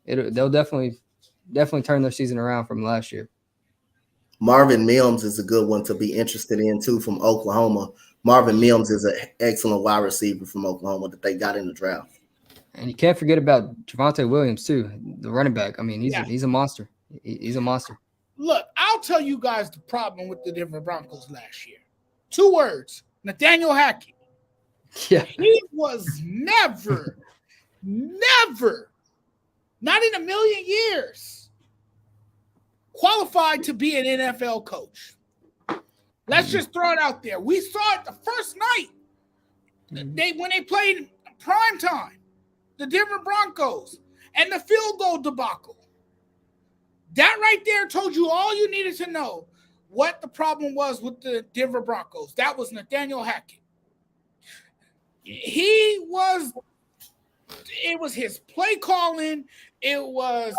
they'll definitely turn their season around from last year. Marvin Mims is a good one to be interested in too from Oklahoma. Marvin Mims is an excellent wide receiver from Oklahoma that they got in the draft. And you can't forget about Javonte Williams too, the running back. I mean, he's a monster. He's a monster. Look, I'll tell you guys the problem with the Denver Broncos last year. 2 words: Nathaniel Hackett. Yeah, he was never, not in a million years, qualified to be an NFL coach. Let's just throw it out there. We saw it the first night when they played prime time, the Denver Broncos, and the field goal debacle. That right there told you all you needed to know what the problem was with the Denver Broncos. That was Nathaniel Hackett. It was his play calling. It was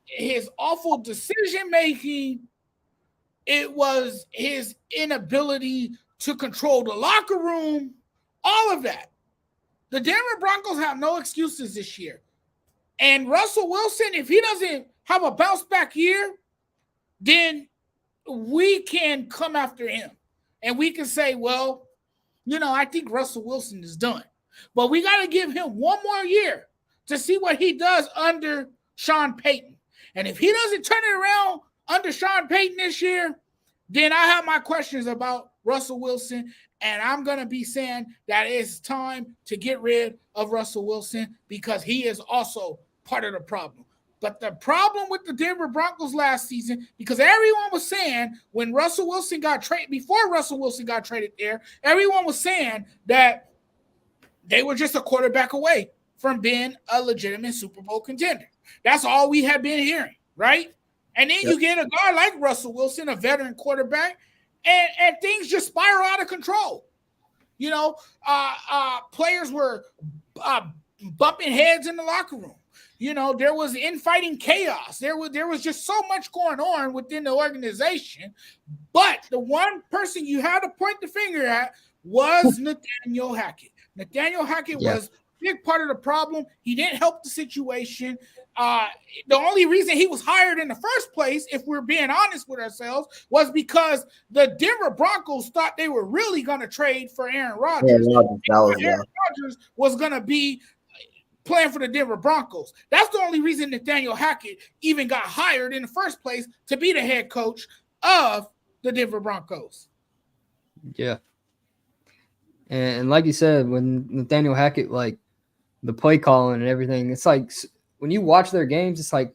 his awful decision making. It was his inability to control the locker room. All of that. The Denver Broncos have no excuses this year. And Russell Wilson, if he doesn't have a bounce back year, then we can come after him. And we can say, well, I think Russell Wilson is done. But we got to give him one more year to see what he does under Sean Payton. And if he doesn't turn it around under Sean Payton this year, then I have my questions about Russell Wilson. And I'm going to be saying that it's time to get rid of Russell Wilson because he is also part of the problem. But the problem with the Denver Broncos last season, because everyone was saying when Russell Wilson got traded, before Russell Wilson got traded there, everyone was saying that they were just a quarterback away from being a legitimate Super Bowl contender. That's all we had been hearing, right? And then you get a guy like Russell Wilson, a veteran quarterback, and things just spiral out of control. Players were bumping heads in the locker room. There was infighting chaos. There was just so much going on within the organization. But the one person you had to point the finger at was Nathaniel Hackett. Nathaniel Hackett was a big part of the problem. He didn't help the situation. The only reason he was hired in the first place, if we're being honest with ourselves, was because the Denver Broncos thought they were really going to trade for Aaron Rodgers. Aaron Rodgers was going to be playing for the Denver Broncos. That's the only reason Nathaniel Hackett even got hired in the first place, to be the head coach of the Denver Broncos. Yeah. And like you said, when Nathaniel Hackett, like the play calling and everything, it's like when you watch their games, it's like,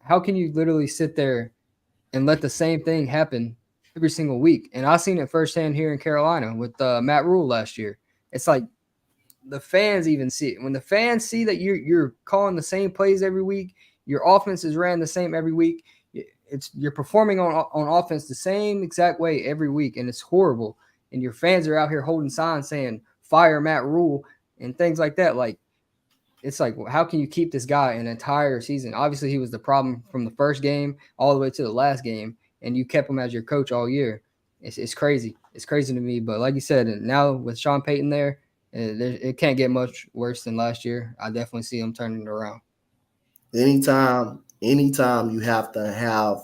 how can you literally sit there and let the same thing happen every single week? And I've seen it firsthand here in Carolina with Matt Rule last year. It's like the fans even see it. When the fans see that you're calling the same plays every week, your offense is ran the same every week, you're performing on offense the same exact way every week, and it's horrible. And your fans are out here holding signs saying fire Matt Rule and things like that. Like, it's like, how can you keep this guy an entire season? Obviously, he was the problem from the first game all the way to the last game, and you kept him as your coach all year. It's crazy. It's crazy to me. But like you said, and now with Sean Payton there, it can't get much worse than last year. I definitely see him turning it around. Anytime you have to have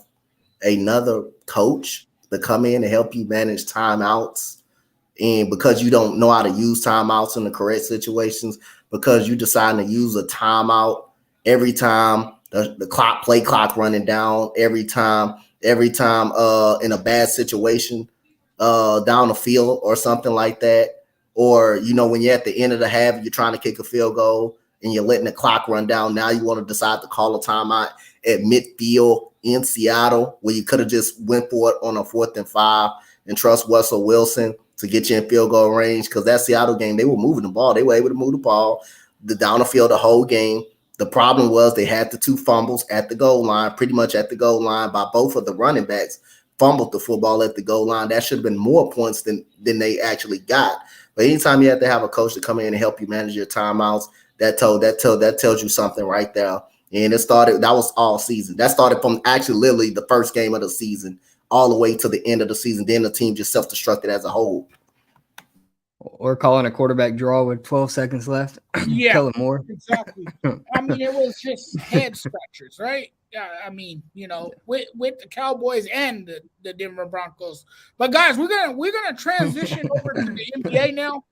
another coach to come in and help you manage timeouts, and because you don't know how to use timeouts in the correct situations, because you decide to use a timeout every time the play clock running down, every time in a bad situation down the field or something like that, or when you're at the end of the half, you're trying to kick a field goal and you're letting the clock run down. Now you want to decide to call a timeout at midfield in Seattle, where you could have just went for it on a 4th and 5 and trust Russell Wilson to get you in field goal range. Because that Seattle game, they were moving the ball. They were able to move the ball down the field the whole game. The problem was they had the 2 fumbles at the goal line, pretty much at the goal line, by both of the running backs. Fumbled the football at the goal line. That should have been more points than they actually got. But anytime you have to have a coach to come in and help you manage your timeouts, that tells you something right there. And that was all season. That started from actually literally the first game of the season all the way to the end of the season. Then the team just self-destructed as a whole. Or calling a quarterback draw with 12 seconds left. Yeah, Kellen Moore. Exactly. I mean, it was just head scratchers, right? Yeah, I mean, with the Cowboys and the Denver Broncos. But guys, we're gonna transition over to the NBA now.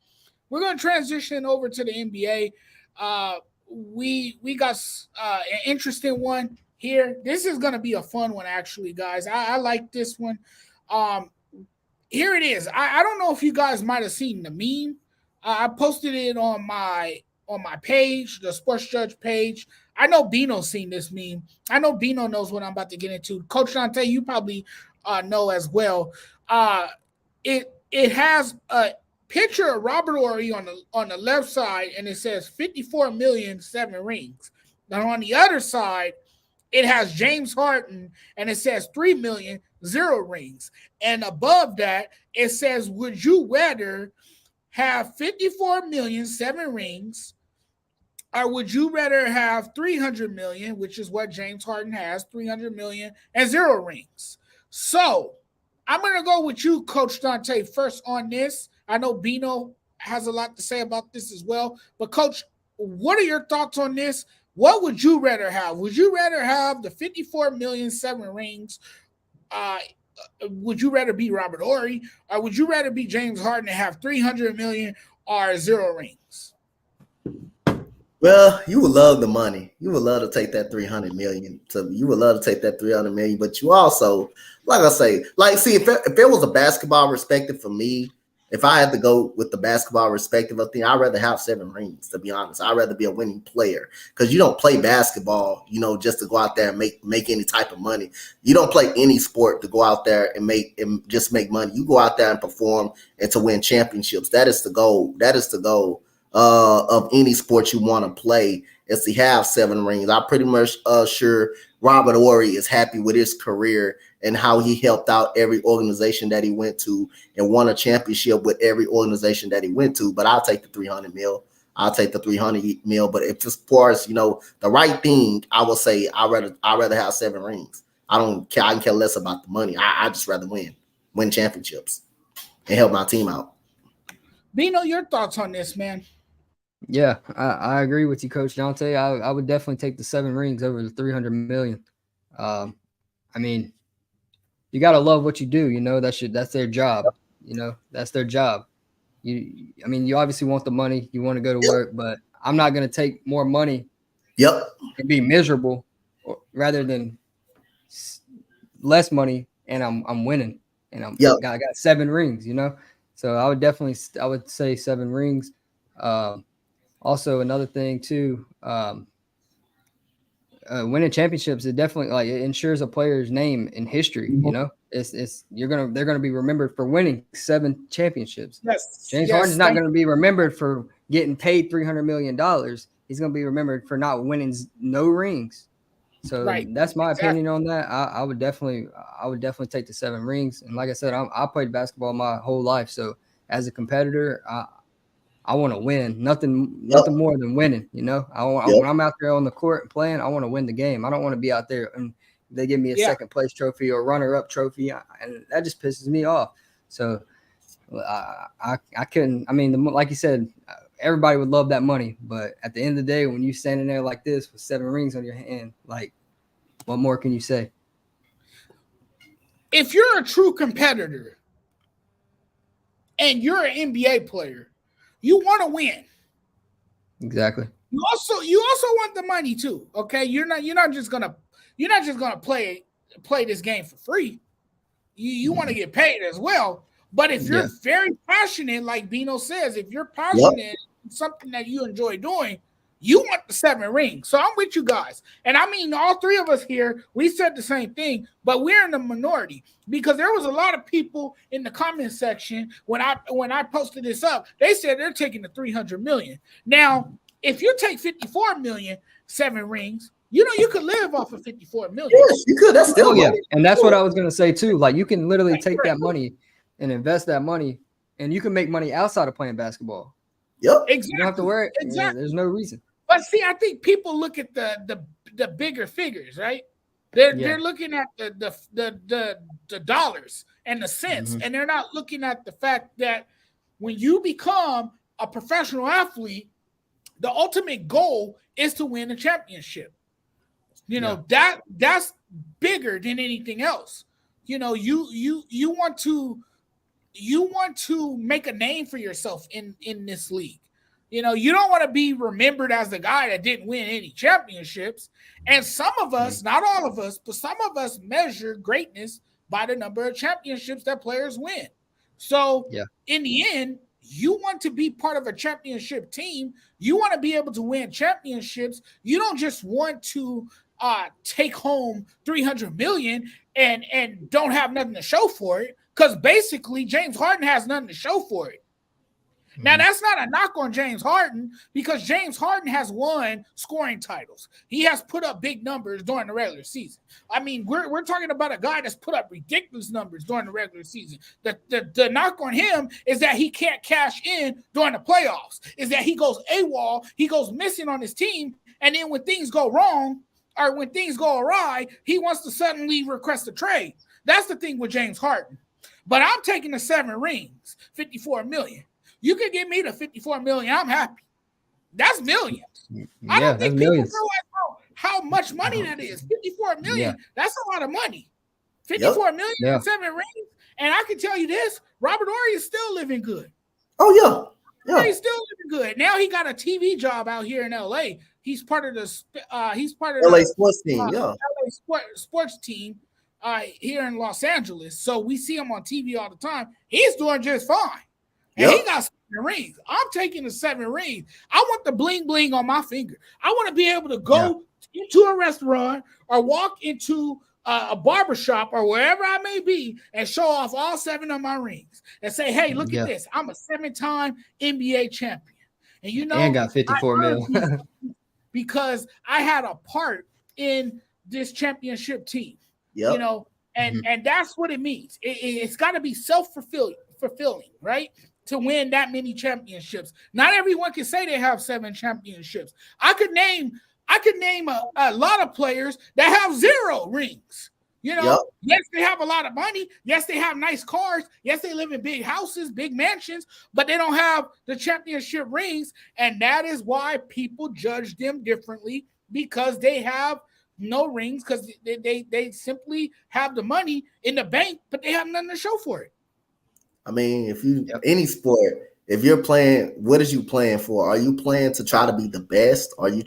We're gonna transition over to the NBA. We got an interesting one here. This is gonna be a fun one, actually, guys. I like this one. Here it is. I don't know if you guys might have seen the meme. I posted it on my page, the Sports Judge page. I know Bino's seen this meme. I know Bino knows what I'm about to get into. Coach Dante, you probably know as well. It has a picture of Robert Horry on the left side, and it says 54 million, 7 rings. Now on the other side, it has James Harden, and it says 3 million, 0 rings. And above that, it says, would you rather have 54 million, 7 rings, or would you rather have 300 million, which is what James Harden has, 300 million, and 0 rings? So I'm going to go with you, Coach Dante, first on this. I know Bino has a lot to say about this as well. But, Coach, what are your thoughts on this? What would you rather have? Would you rather have the 54 million, 7 rings? Would you rather be Robert Horry, or would you rather be James Harden and have 300 million or 0 rings? Well, you would love the money. You would love to take that 300 million. You would love to take that 300 million, but you also, like I say, see, if it was a basketball perspective for me, if I had to go with the basketball perspective of thing, I'd rather have 7 rings, to be honest. I'd rather be a winning player, because you don't play basketball, just to go out there and make any type of money. You don't play any sport to go out there and just make money. You go out there and perform and to win championships. That is the goal. That is the goal of any sport you want to play, is to have 7 rings. I'm pretty much sure Robert Horry is happy with his career and how he helped out every organization that he went to and won a championship with every organization that he went to. But I'll take the 300 mil. I'll take the 300 mil. But if as far as, the right thing, I will say I'd rather have 7 rings. I don't care. I can care less about the money. I just rather win championships and help my team out. Bino, your thoughts on this, man? Yeah, I agree with you, Coach Dante. I would definitely take the 7 rings over the 300 million. I mean, you gotta love what you do. You know, that's their job. You know, that's their job. I mean, you obviously want the money. You want to go to work, but I'm not gonna take more money Yep. and be miserable, rather than less money and I'm winning and Yep. I got 7 rings. You know, so I would say 7 rings. Also, another thing too. Winning championships, it definitely it ensures a player's name in history. You know, they're gonna be remembered for winning 7 championships. Yes, James yes, Harden's not gonna be remembered for getting paid $300 million. He's gonna be remembered for not winning no rings. So right. that's my Exactly. opinion on that. I would definitely take the 7 rings. And like I said, I played basketball my whole life. So as a competitor, I want to win. Nothing more than winning. You know, when I'm out there on the court and playing, I want to win the game. I don't want to be out there and they give me a second place trophy or runner-up trophy, and that just pisses me off. So I couldn't. I mean, like you said, everybody would love that money, but at the end of the day, when you're standing there like this with 7 rings on your hand, like, what more can you say? If you're a true competitor and you're an NBA player, you want to win. Exactly. You also want the money too. Okay, you're not just gonna play this game for free. You want to get paid as well. But if you're very passionate, like Bino says, if you're passionate in something that you enjoy doing, you want the 7 rings. So I'm with you guys. And I mean, all 3 of us here, we said the same thing, but we're in the minority because there was a lot of people in the comment section when I posted this up, they said they're taking the 300 million. Now, if you take 54 million, 7 rings, you know, you could live off of 54 million. Yes, you could. That's still money. And that's what I was going to say too. Like, you can literally take that money and invest that money, and you can make money outside of playing basketball. Yep. Exactly. You don't have to worry. Exactly. There's no reason. But see, I think people look at the bigger figures, right? They're looking at the dollars and the cents, and they're not looking at the fact that when you become a professional athlete, the ultimate goal is to win a championship. You know, that's bigger than anything else. You know, you want to make a name for yourself in this league. You know, you don't want to be remembered as the guy that didn't win any championships. And some of us, not all of us, but some of us measure greatness by the number of championships that players win. So in the end, you want to be part of a championship team. You want to be able to win championships. You don't just want to take home 300 million and don't have nothing to show for it, because basically James Harden has nothing to show for it. Now, that's not a knock on James Harden, because James Harden has won scoring titles. He has put up big numbers during the regular season. I mean, we're talking about a guy that's put up ridiculous numbers during the regular season. The knock on him is that he can't cash in during the playoffs, is that he goes AWOL, he goes missing on his team, and then when things go wrong or when things go awry, he wants to suddenly request a trade. That's the thing with James Harden. But I'm taking the 7 rings, 54 million. You can give me the 54 million. I'm happy. That's millions. I don't think people realize how much money that is. 54 million. That's a lot of money. 54 million and 7 rings. And I can tell you this, Robert Horry is still living good. Oh, yeah. He's still living good. Now he got a TV job out here in LA. He's part of the LA sports team. LA sports team here in Los Angeles. So we see him on TV all the time. He's doing just fine. And he got 7 rings. I'm taking the 7 rings. I want the bling bling on my finger. I want to be able to go into a restaurant or walk into a barbershop or wherever I may be and show off all 7 of my rings and say, hey, look at this. I'm a 7-time NBA champion. And you know, and got 54 million because I had a part in this championship team. You know, and that's what it means. It's got to be self-fulfilling, right? To win that many championships. Not everyone can say they have 7 championships. I could name a lot of players that have 0 rings. You know, Yep. yes, they have a lot of money. Yes, they have nice cars. Yes, they live in big houses, big mansions, but they don't have the championship rings. And that is why people judge them differently, because they have no rings, because they simply have the money in the bank, but they have nothing to show for it. I mean, if you any sport, if you're playing, what is you playing for? Are you playing to try to be the best? Are you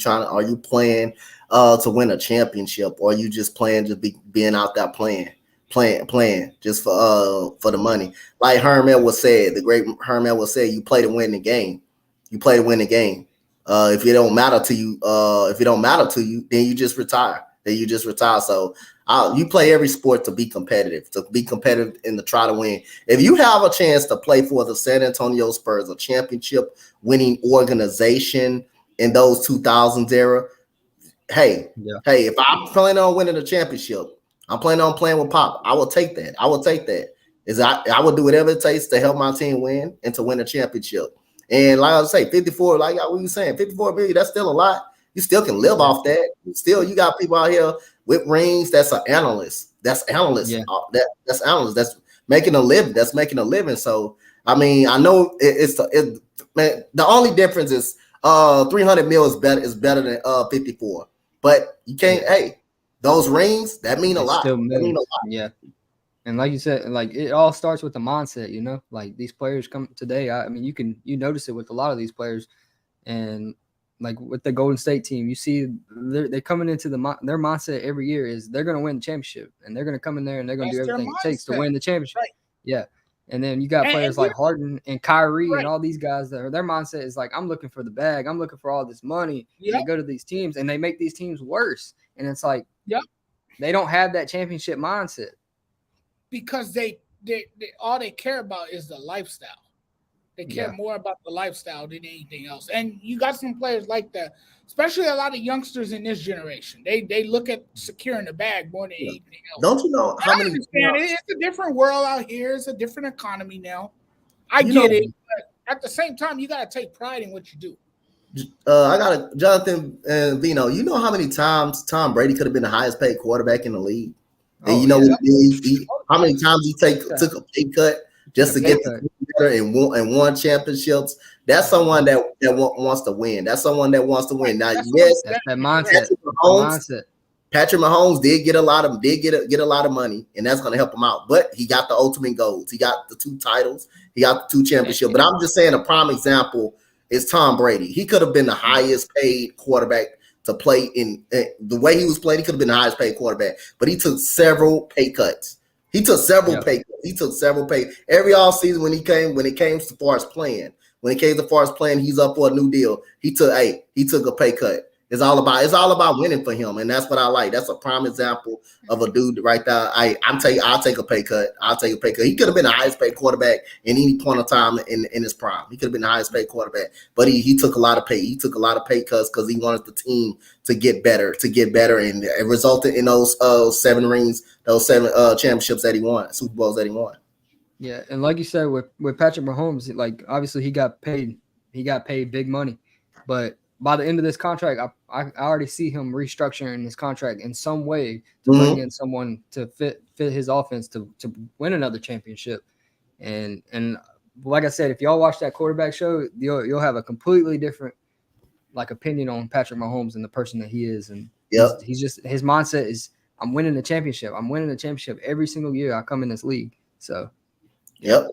playing to win a championship? Or are you just playing to being out there playing just for the money? Like Herm Edwards said, the great Herm Edwards said, you play to win the game. You play to win the game. If it don't matter to you, then you just retire. So you play every sport to be competitive and to try to win. If you have a chance to play for the San Antonio Spurs, a championship winning organization in those 2000s era, hey, if I'm planning on winning a championship, I'm planning on playing with Pop, I will take that. I will do whatever it takes to help my team win and to win a championship. And like I say, 54, like what you saying, 54 million, that's still a lot. You still can live off that. You got people out here with rings. That's an analyst. That's analyst. Yeah. That's analyst. That's making a living. So I mean, I know man, the only difference is 300 mil is better than 54. But you can't. Hey, those rings that mean a lot. Yeah. And like you said, like it all starts with the mindset, you know. Like these players come today. I mean, you notice it with a lot of these players, and like with the Golden State team, you see they're coming into their mindset every year is they're going to win the championship, and they're going to come in there and they're going to do everything it takes to win the championship. Right. Yeah. And then you got players like Harden and Kyrie and all these guys that their mindset is like, I'm looking for the bag. I'm looking for all this money. Yep. And they go to these teams and they make these teams worse. And it's like, they don't have that championship mindset. Because they all they care about is the lifestyle. They care more about the lifestyle than anything else. And you got some players like that, especially a lot of youngsters in this generation. They look at securing the bag more than anything else. Don't you know how many? It's a different world out here. It's a different economy now. I get it, but at the same time, you got to take pride in what you do. I got a Jonathan and Vino. You know how many times Tom Brady could have been the highest paid quarterback in the league? And you know how many times he took a pay cut just to get better and won championships. That's someone that wants to win. That's someone that wants to win. Now, that's that mindset. Patrick Mahomes did get a lot of money, and that's going to help him out. But he got the ultimate goals. He got the 2 titles. He got the 2 championships. But I'm just saying a prime example is Tom Brady. He could have been the highest paid quarterback to play in the way he was playing. He could have been the highest paid quarterback, but he took several pay cuts. Pay cuts. Every offseason when it came as far as playing, he's up for a new deal. He took a pay cut. It's all about winning for him, and that's what I like. That's a prime example of a dude right there. I'll take a pay cut. He could have been the highest paid quarterback in any point of time in his prime. He could have been the highest paid quarterback, but he took a lot of pay. He took a lot of pay cuts because he wanted the team to get better, and it resulted in those 7 rings, those 7 championships that he won, Super Bowls that he won. Yeah, and like you said with Patrick Mahomes, like obviously he got paid big money, but by the end of this contract, I already see him restructuring his contract in some way to bring in someone to fit his offense to win another championship. And like I said, if y'all watch that quarterback show, you'll have a completely different like opinion on Patrick Mahomes and the person that he is. And he's just, his mindset is, I'm winning the championship. I'm winning the championship every single year I come in this league. So Yep,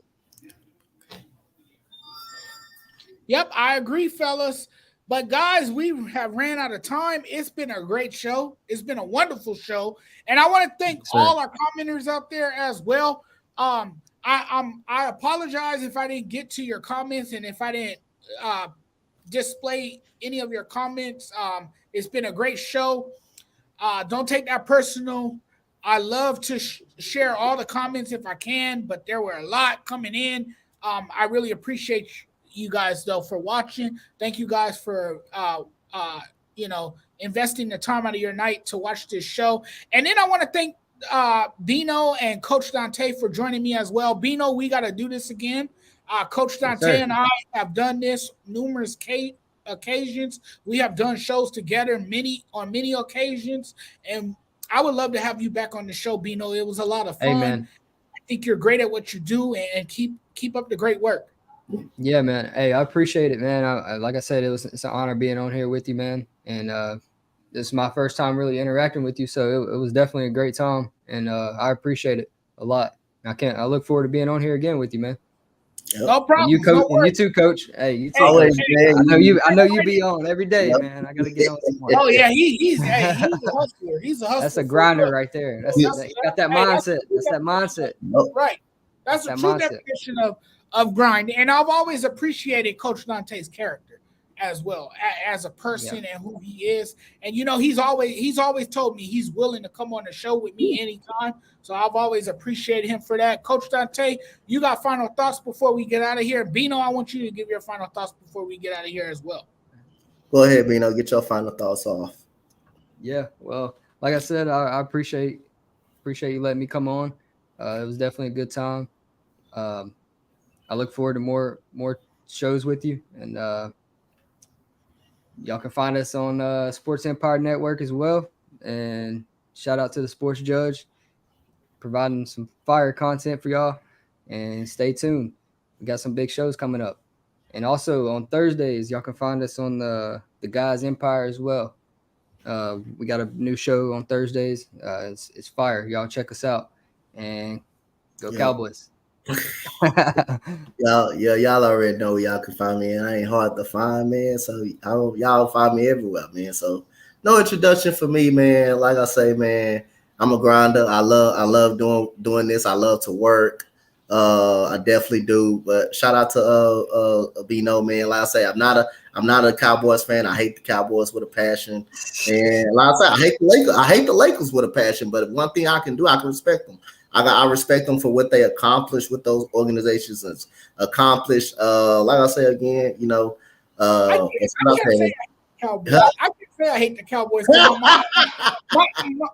I agree, fellas. But guys, we have ran out of time. It's been a great show. It's been a wonderful show, and I want to thank all our commenters out there as well. I apologize if I didn't get to your comments and if I didn't display any of your comments. It's been a great show. Don't take that personal. I love to share all the comments if I can, but there were a lot coming in. I really appreciate you guys though for watching. Thank you guys for investing the time out of your night to watch this show. And then I want to thank Bino and Coach Dante for joining me as well. Bino, we got to do this again. Coach Dante and I have done this numerous occasions. We have done shows together on many occasions, and I would love to have you back on the show, Bino. It was a lot of fun. Hey, man. I think you're great at what you do, and keep up the great work. Yeah, man. Hey, I appreciate it, man. Like I said, it's an honor being on here with you, man. And this is my first time really interacting with you, so it was definitely a great time, and I appreciate it a lot. I look forward to being on here again with you, man. Yep. No problem. And you, coach, and you too, coach. Hey, you too. Always, man. I know you be on every day, Yep. man. I gotta get on some more. Oh yeah, he's a hustler. He's a hustler. That's a grinder right there. That's Yes. got that mindset. That's that mindset. Right. That's That a true mindset. definition of grind. And I've always appreciated Coach Dante's character as well, as a person and who he is. And he's always told me he's willing to come on the show with me anytime. So I've always appreciated him for that. Coach Dante, you got final thoughts before we get out of here? Bino, I want you to give your final thoughts before we get out of here as well. Go ahead, Bino. Get your final thoughts off. Yeah, well, like I said, I appreciate you letting me come on. It was definitely a good time. I look forward to more shows with you, and y'all can find us on Sports Empire Network as well. And shout out to the Sports Judge, providing some fire content for y'all. And stay tuned. We got some big shows coming up. And also on Thursdays, y'all can find us on the Guys Empire as well. We got a new show on Thursdays. It's fire. Y'all check us out. And go Cowboys. Y'all already know where y'all can find me, and I ain't hard to find, man. So y'all find me everywhere, man. So no introduction for me, man. Like I say, man, I'm a grinder. I love doing this. I love to work. I definitely do. But shout out to Bino, man. Like I say, I'm not a Cowboys fan. I hate the Cowboys with a passion. And like I say, I hate the Lakers. I hate the Lakers with a passion. But one thing I can do, I can respect them. I respect them for what they accomplished with those organizations and accomplished. Like I say again, I can't say I hate the Cowboys.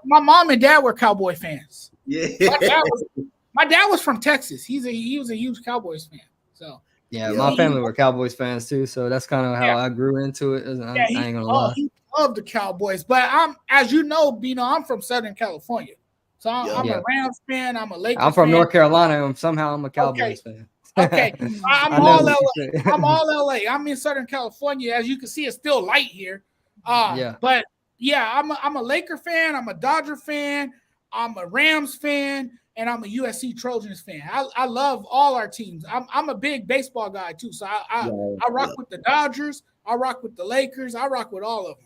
My mom and dad were Cowboy fans. Yeah. My dad was from Texas. He was a huge Cowboys fan. So my family were Cowboys fans too. So that's kind of how I grew into it. I ain't gonna lie. He loved the Cowboys. But as you know, Bino, I'm from Southern California. So I'm a Rams fan. I'm a Lakers fan. I'm from North Carolina, and somehow I'm a Cowboys fan. Okay. I'm all LA. I'm all LA. I'm in Southern California. As you can see, it's still light here. But yeah, I'm a Laker fan. I'm a Dodger fan. I'm a Rams fan. And I'm a USC Trojans fan. I love all our teams. I'm a big baseball guy too. So I rock with the Dodgers. I rock with the Lakers. I rock with all of them.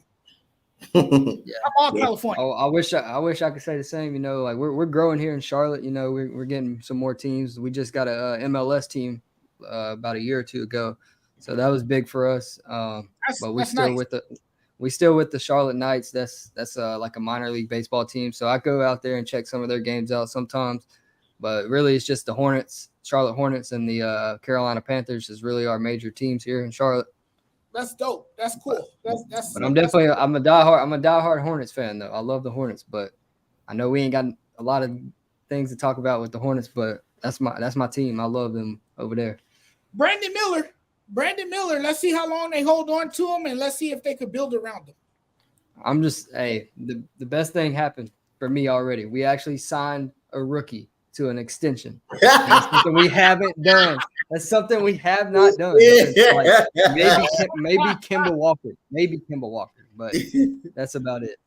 I'm all California. Oh, I wish I could say the same. Like we're growing here in Charlotte. We're getting some more teams. We just got a MLS team about a year or two ago, so that was big for us. But we still nice. with the Charlotte Knights. That's like a minor league baseball team. So I go out there and check some of their games out sometimes. But really, it's just the Hornets, Charlotte Hornets, and the Carolina Panthers is really our major teams here in Charlotte. That's dope. That's cool. That's. But I'm a diehard Hornets fan though. I love the Hornets, but I know we ain't got a lot of things to talk about with the Hornets. But that's my team. I love them over there. Brandon Miller. Let's see how long they hold on to him, and let's see if they could build around him. I'm just the best thing happened for me already. We actually signed a rookie to an extension. That's something we haven't done. That's something we have not done. Like, maybe Kemba Walker, but that's about it.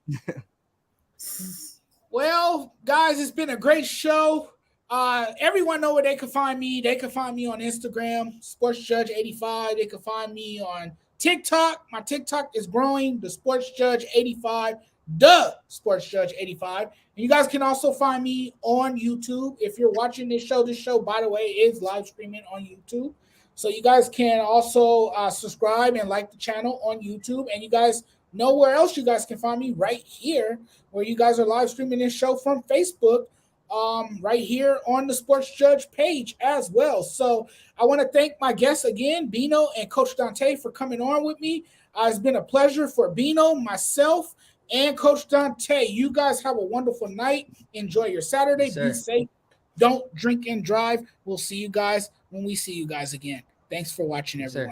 Well, guys, it's been a great show. Everyone know where they can find me. They can find me on Instagram, SportsJudge85. They can find me on TikTok. My TikTok is growing, the SportsJudge85, the SportsJudge85. And you guys can also find me on YouTube. If you're watching this show, by the way, is live streaming on YouTube. So you guys can also subscribe and like the channel on YouTube. And you guys know where else you guys can find me right here, where you guys are live streaming this show from Facebook, right here on the Sports Judge page as well. So I want to thank my guests again, Bino and Coach Dante, for coming on with me. It's been a pleasure for Bino, myself, and Coach Dante. You guys have a wonderful night. Enjoy your Saturday. Yes, be safe. Don't drink and drive. We'll see you guys when we see you guys again. Thanks for watching, everyone.